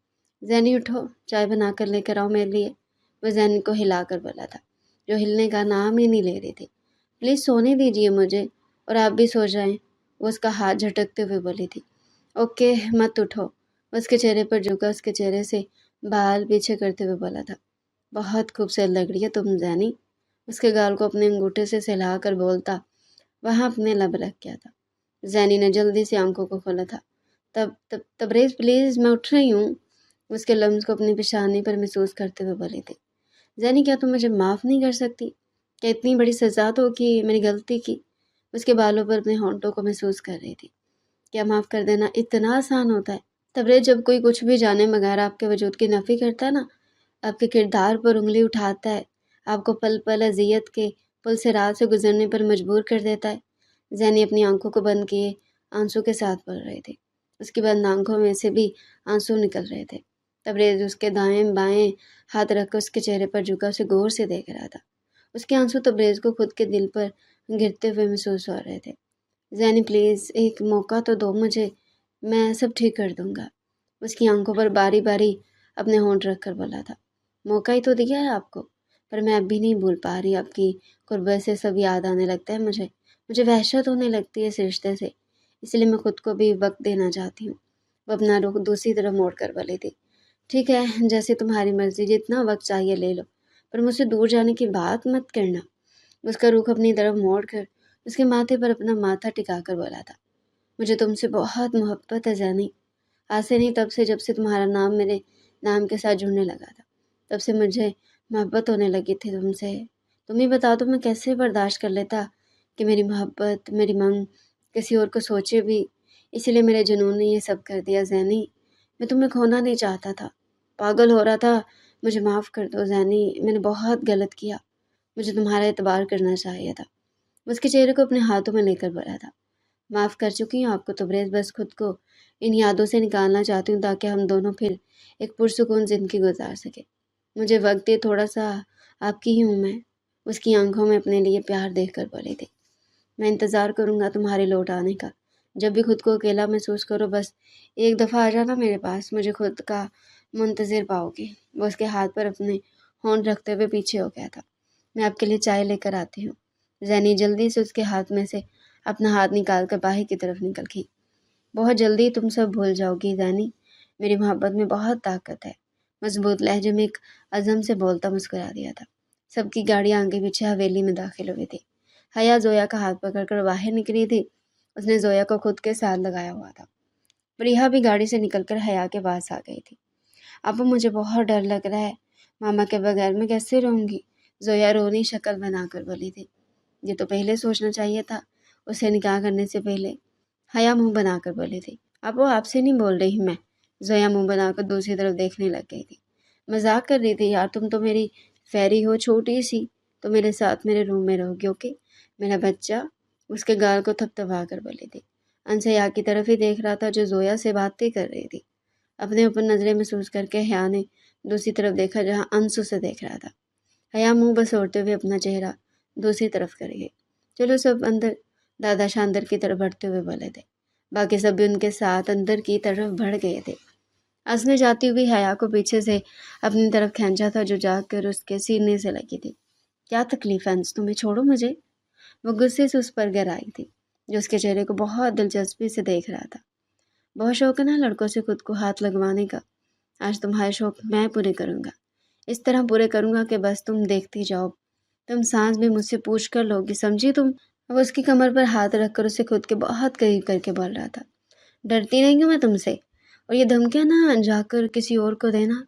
जैनी उठो, चाय बना कर लेकर आओ मेरे लिए। वह जैनी को हिलाकर बोला था, जो हिलने का नाम ही नहीं ले रही थी। प्लीज़ सोने दीजिए मुझे, और आप भी सो जाएं। वो उसका हाथ झटकते हुए बोली थी। ओके मत उठो। उसके चेहरे पर झुका, उसके चेहरे से बाल पीछे करते हुए बोला था। बहुत खूबसूरत लग रही है तुम जैनी। उसके गाल को अपने अंगूठे से सहला कर बोलता वहाँ अपने लब रख गया था। जैनी ने जल्दी से आंखों को खोला था। तब तब तबरेज़ प्लीज़ मैं उठ रही हूँ। उसके लम्स को अपनी पेशानी पर महसूस करते हुए बोली थी। जैनी क्या तुम मुझे माफ़ नहीं कर सकती? क्या इतनी बड़ी सज़ा तो कि मेरी गलती की? उसके बालों पर अपने होंठों को महसूस कर रही थी। क्या माफ़ कर देना इतना आसान होता है? तबरेज़ जब कोई कुछ भी जाने बगैर आपके वजूद की नफ़ी करता है ना, आपके किरदार पर उंगली उठाता है, आपको पल पल अज़ियत के पुल से रात से गुजरने पर मजबूर कर देता है। ज़ैनी अपनी आंखों को बंद किए आंसू के साथ बोल रहे थे। उसकी बंद आंखों में से भी आंसू निकल रहे थे। तबरेज़ उसके दाएं बाएं हाथ रखकर उसके चेहरे पर झुका उसे गौर से देख रहा था। उसके आंसू तबरेज़ को खुद के दिल पर गिरते हुए महसूस हो रहे थे। ज़ैनी प्लीज़ एक मौका तो दो मुझे, मैं सब ठीक कर दूंगा। उसकी आंखों पर बारी बारी अपने होंठ रख कर बोला था। मौका ही तो दिया है आपको, पर मैं अब भी नहीं भूल पा रही आपकी कुर्बत से सब याद आने लगता है मुझे। मुझे वहशत होने लगती है इस रिश्ते से, इसलिए मैं खुद को भी वक्त देना चाहती हूँ। वो अपना रुख दूसरी तरफ मोड़ कर बोली थी। ठीक है, जैसे तुम्हारी मर्जी, जितना वक्त चाहिए ले लो, पर मुझसे दूर जाने की बात मत करना। उसका रुख अपनी तरफ मोड़ कर उसके माथे पर अपना माथा टिका कर बोला था। मुझे तुमसे बहुत मोहब्बत है ज़ैनी। आज से नहीं, तब से जब से तुम्हारा नाम मेरे नाम के साथ जुड़ने लगा था, तब से मुझे मोहब्बत होने लगी थी तुमसे। तुम ही बताओ तो मैं कैसे बर्दाश्त कर लेता कि मेरी मोहब्बत, मेरी मांग किसी और को सोचे भी। इसीलिए मेरे जुनून ने ये सब कर दिया ज़ैनी। मैं तुम्हें खोना नहीं चाहता था, पागल हो रहा था। मुझे माफ़ कर दो ज़ैनी, मैंने बहुत गलत किया। मुझे तुम्हारा एतबार करना चाहिए था। उसके चेहरे को अपने हाथों में लेकर बोला था। माफ़ कर चुकी हूँ आपको तबरेज़, बस खुद को इन यादों से निकालना चाहती हूँ ताकि हम दोनों फिर एक पुरसुकून ज़िंदगी गुजार सकें। मुझे वक्त दे थोड़ा सा, आपकी ही हूँ मैं। उसकी आंखों में अपने लिए प्यार देखकर बोली थी। मैं इंतज़ार करूँगा तुम्हारे लौट आने का। जब भी खुद को अकेला महसूस करो, बस एक दफ़ा आ जाना मेरे पास, मुझे खुद का मुंतज़िर पाओगी। वो उसके हाथ पर अपने होंठ रखते हुए पीछे हो गया था। मैं आपके लिए चाय लेकर आती हूँ। ज़ैनी जल्दी से उसके हाथ में से अपना हाथ निकाल कर बाहर की तरफ निकल गई। बहुत जल्दी तुम सब भूल जाओगी ज़ैनी, मेरी मोहब्बत में बहुत ताकत है। मजबूत लहजे में एक अज़म से बोलता मुस्कुरा दिया था। सबकी गाड़ियाँ आगे पीछे हवेली में दाखिल हुई थी। हया ज़ोया का हाथ पकड़कर बाहर निकली थी। उसने ज़ोया को खुद के साथ लगाया हुआ था। प्रिया भी गाड़ी से निकलकर हया के पास आ गई थी। अब मुझे बहुत डर लग रहा है, मामा के बगैर मैं कैसे रहूँगी? ज़ोया रोनी शक्ल बनाकर बोली थी। ये तो पहले सोचना चाहिए था, उसे निकाह करने से पहले। हया मुंह बनाकर बोली थी। अब वो आपसे नहीं बोल रही मैं। जोया मुंह बनाकर दूसरी तरफ देखने लग गई थी। मजाक कर रही थी यार, तुम तो मेरी फेरी हो छोटी सी, तो मेरे साथ मेरे रूम में रहोगी ओके। मेरा बच्चा। उसके गाल को थपथपा कर बोली थी। अंश हया की तरफ ही देख रहा था जो जोया से बातें कर रही थी। अपने ऊपर नजरें महसूस करके हया ने दूसरी तरफ देखा जहाँ अंश उसे देख रहा था। हया मुंह बसोड़ते हुए अपना चेहरा दूसरी तरफ कर गई। चलो सब अंदर। दादा शाह अंदर की तरफ बढ़ते हुए बोले थे। बाकी सब भी उनके साथ अंदर की तरफ बढ़ गए थे। अंश ने जाती हुई हया को पीछे से अपनी तरफ खींचा था जो जाकर उसके सीने से लगी थी। क्या तकलीफ है अंश, तुम्हें, छोड़ो मुझे। वो गुस्से से उस पर गिर आई थी जो उसके चेहरे को बहुत दिलचस्पी से देख रहा था। बहुत शौक है ना लड़कों से खुद को हाथ लगवाने का। आज तुम्हारे शौक मैं पूरे करूंगा। इस तरह पूरे करूंगा कि बस तुम देखती जाओ। तुम सांस भी मुझसे पूछ कर लोगी, समझी तुम। वो उसकी कमर पर हाथ रखकर उसे खुद के बहुत करीब करके बोल रहा था। डरती नहीं हूँ मैं तुमसे, और ये धमकियाँ ना जाकर किसी और को देना।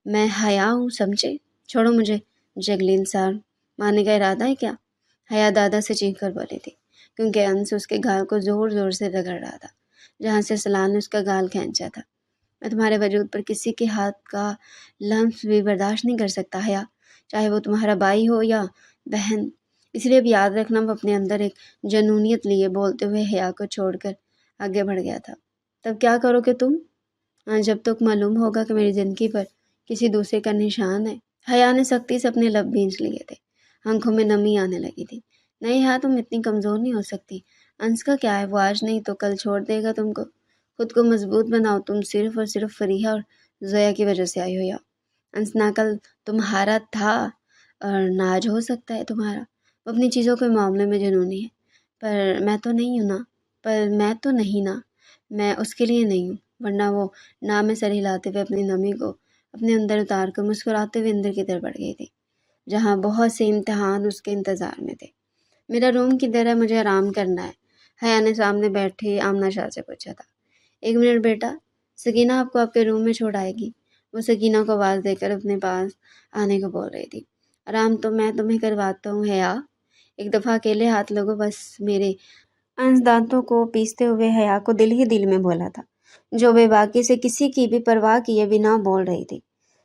मैं हया हूँ, समझे। छोड़ो मुझे। जगली इंसान, मारने का इरादा है क्या। हया दादा से चीख कर बोली थी क्योंकि अंश उसके गाल को जोर जोर से रगड़ रहा था जहाँ से सलाल ने उसका गाल खींचा था। मैं तुम्हारे वजूद पर किसी के हाथ का लम्स भी बर्दाश्त नहीं कर सकता हया, चाहे वो तुम्हारा भाई हो या बहन। इसलिए अब याद रखना। वो अपने अंदर एक जनूनियत लिए बोलते हुए हया को छोड़कर आगे बढ़ गया था। तब क्या करोगे तुम। जब तक मालूम होगा कि मेरी जिंदगी पर किसी दूसरे का निशान है। हया ने सख्ती से अपने लब भींच लिए थे। आंखों में नमी आने लगी थी। नहीं हया, तुम इतनी कमज़ोर नहीं हो सकती। अंश का क्या है, वो आज नहीं तो कल छोड़ देगा तुमको। खुद को मजबूत बनाओ। तुम सिर्फ और सिर्फ फरीहा और जोया की वजह से आई हो या। अंश ना कल तुम्हारा था और ना आज हो सकता है तुम्हारा। वो अपनी चीज़ों के मामले में जुनूनी है, पर मैं तो नहीं हूँ ना। पर मैं तो नहीं ना। मैं उसके लिए नहीं हूँ। वरना वो ना में सर हिलाते हुए अपनी नमी को अपने अंदर उतार कर मुस्कुराते हुए अंदर की तरफ बढ़ गई थी जहाँ बहुत से इम्तिहान उसके इंतज़ार में थे। मेरा रूम किधर है, मुझे आराम करना है। हया ने सामने बैठी आमना शाह से पूछा था। एक मिनट बेटा, सकीना आपको आपके रूम में छोड़ आएगी। वो सकीना को आवाज़ देकर अपने पास आने को बोल रही थी। आराम तो मैं तुम्हें करवाता हूँ हया, एक दफ़ा अकेले हाथ लगो बस मेरे। अंश दांतों को पीसते हुए हया को दिल ही दिल में बोला था जो बेबाकी से किसी की भी परवाह किए बिना बोल रही थी।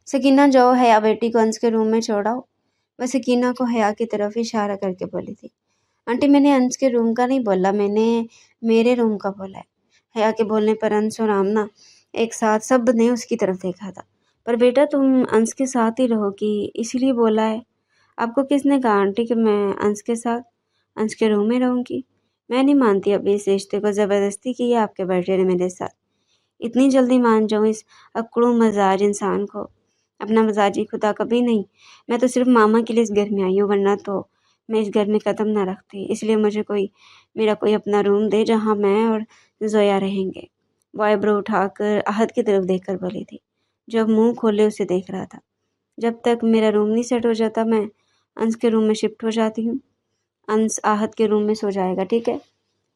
सकीना जाओ, हया बेटी को अंश के रूम में छोड़ाओ। वह सकीना को हया की तरफ इशारा करके बोली थी। आंटी, मैंने अंश के रूम का नहीं बोला, मैंने मेरे रूम का बोला है। हया के बोलने पर अंश और आमना एक साथ सब ने उसकी तरफ देखा था। पर बेटा तुम अंश के साथ ही रहोगी इसीलिए बोला है। आपको किसने कहा आंटी कि मैं अंश के साथ अंश के रूम में रहूंगी। मैं नहीं मानती अभी इस रिश्ते को, ज़बरदस्ती की है आपके बेटे ने मेरे साथ। इतनी जल्दी मान जाऊँ इस अकड़ू मजाज इंसान को। अपना मजाजी खुदा कभी नहीं। मैं तो सिर्फ मामा के लिए इस घर में आई हूँ, वरना तो मैं इस घर में कदम ना रखती। इसलिए मुझे मेरा कोई अपना रूम दे जहाँ मैं और जोया रहेंगे। वो आईब्रो उठाकर आहद की तरफ देखकर बोली थी जो अब मुंह खोले उसे देख रहा था। जब तक मेरा रूम नहीं सेट हो जाता मैं अंश के रूम में शिफ्ट हो जाती हूँ। अंश आहद के रूम में सो जाएगा, ठीक है।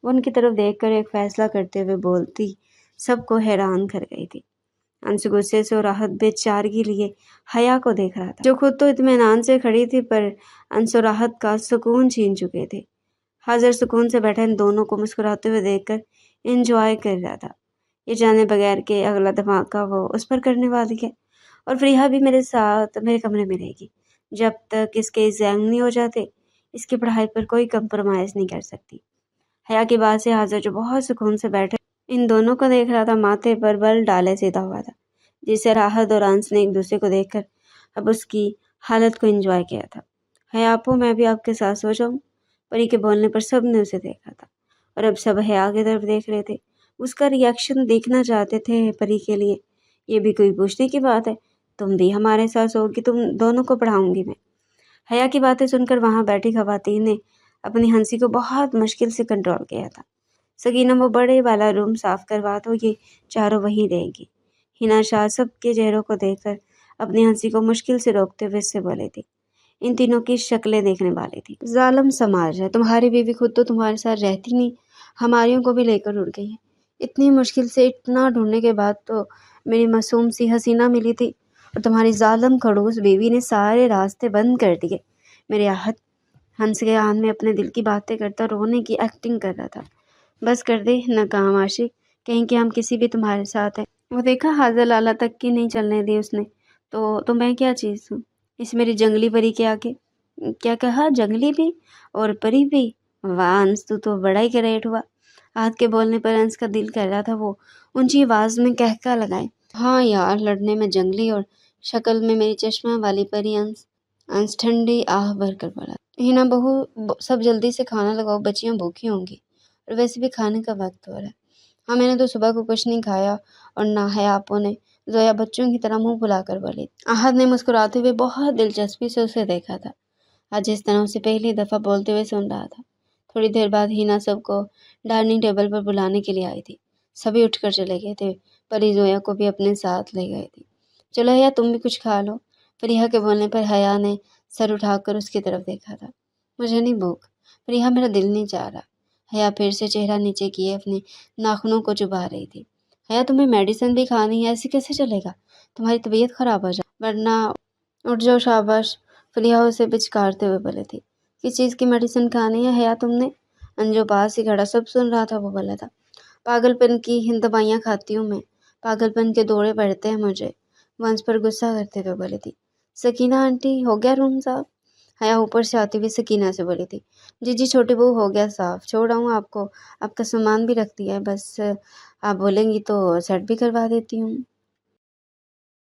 वो उनकी तरफ देखकर एक फैसला करते हुए बोलती सबको हैरान कर गई थी। अंश गुस्से से और आहत बेचारगी लिए हया को देख रहा था जो खुद तो इत्मीनान से खड़ी थी पर अंश और आहत का सुकून छीन चुके थे। हाजिर सुकून से बैठा इन दोनों को मुस्कुराते हुए देखकर एंजॉय कर रहा था, ये जाने बगैर के अगला धमाका वो उस पर करने वाली है। और फरीहा भी मेरे साथ मेरे कमरे में रहेगी जब तक इसके एग्जाम नहीं हो जाते। इसकी पढ़ाई पर कोई कंप्रोमाइज़ नहीं कर सकती। हया की बात से हाजिर जो बहुत सुकून से बैठे इन दोनों को देख रहा था, माथे पर बल डाले सीधा हुआ था जिससे राहत और अंश ने एक दूसरे को देखकर अब उसकी हालत को एंजॉय किया था। हया आपो, मैं भी आपके साथ सो जाऊं। परी के बोलने पर सब ने उसे देखा था और अब सब हया की तरफ देख रहे थे। उसका रिएक्शन देखना चाहते थे परी के लिए। ये भी कोई पूछने की बात है, तुम भी हमारे साथ सोगी, तुम दोनों को पढ़ाऊंगी मैं। हया की बातें सुनकर वहां बैठी खवातीन ने अपनी हंसी को बहुत मुश्किल से कंट्रोल किया था। सकीना, वो बड़े वाला रूम साफ करवा दो, ये चारों वहीं रहेगी। हिना शाह सबके चेहरों को देखकर अपनी हंसी को मुश्किल से रोकते हुए इससे बोली थी। इन तीनों की शक्लें देखने वाली थी। जालिम समाज है, तुम्हारी बीवी खुद तो तुम्हारे साथ रहती नहीं, हमारियों को भी लेकर उड़ गई है। इतनी मुश्किल से इतना ढूंढने के बाद तो मेरी मासूम सी हसीना मिली थी और तुम्हारी जालिम खड़ूस बीवी ने सारे रास्ते बंद कर दिए। मेरे आहत हंस के कान में अपने दिल की बातें करता रोने की एक्टिंग कर रहा था। بس کر دے ناکام عاشق، کہیں کہ ہم کسی بھی تمہارے ساتھ ہیں۔ وہ دیکھا حاضر لالا تک کی نہیں چلنے دی اس نے، تو میں کیا چیز ہوں اس میری جنگلی پری کے آگے؟ کیا کہا؟ جنگلی بھی اور پری بھی؟ واہ انس، تو بڑا ہی گریٹ ہوا۔ ہاتھ کے بولنے پر انس کا دل کر رہا تھا وہ اونچی آواز میں کہکا لگائے، ہاں یار، لڑنے میں جنگلی اور شکل میں میری چشمہ والی پری انس ٹھنڈی آہ بھر کر بولا، ہینا بہو سب جلدی سے کھانا لگاؤ، بچیاں بھوکی ہوں گی اور ویسے بھی کھانے کا وقت ہو رہا ہے۔ ہاں میں نے تو صبح کو کچھ نہیں کھایا، اور نہ ہے آپوں نے، زویا بچوں کی طرح منہ پھلا کر بولی۔ احد نے مسکراتے ہوئے بہت دلچسپی سے اسے دیکھا تھا، آج اس طرح اسے پہلی دفعہ بولتے ہوئے سن رہا تھا۔ تھوڑی دیر بعد ہینا سب کو ڈائننگ ٹیبل پر بلانے کے لیے آئی تھی، سبھی اٹھ کر چلے گئے تھے، پری زویا کو بھی اپنے ساتھ لے گئے تھی۔ چلو حیا تم بھی کچھ کھا لو۔ فریحہ کے بولنے پر حیا نے سر اٹھا کر اس کی طرف دیکھا تھا۔ مجھے نہیں بھوک فریحہ، میرا دل نہیں چاہ رہا۔ حیا پھر سے چہرہ نیچے کیے اپنے ناخنوں کو چبا رہی تھی۔ حیا تمہیں میڈیسن بھی کھانی ہے، ایسے کیسے چلے گا؟ تمہاری طبیعت خراب ہو جائے، ورنہ اٹھ جاؤ شاباش۔ فریحہ اسے پچکارتے ہوئے بولے تھی۔ کس چیز کی میڈیسن کھانی ہے حیا تم نے؟ انجو پاس ہی کھڑا سب سن رہا تھا وہ بولا تھا، پاگل پن کی دوائیاں کھاتی ہوں میں، پاگل پن کے دورے پڑتے ہیں مجھے، وہ انس پر غصہ کرتے ہوئے بولی تھی۔ سکینہ آنٹی ہو گیا روم صاف؟ حیا اوپر سے آتی ہوئی سکینہ سے بولی تھی۔ جی چھوٹی بہو ہو گیا صاف، چھوڑ آؤں آپ کو؟ آپ کا سامان بھی رکھ دیا ہے، بس آپ بولیں گی تو سیٹ بھی کروا دیتی ہوں۔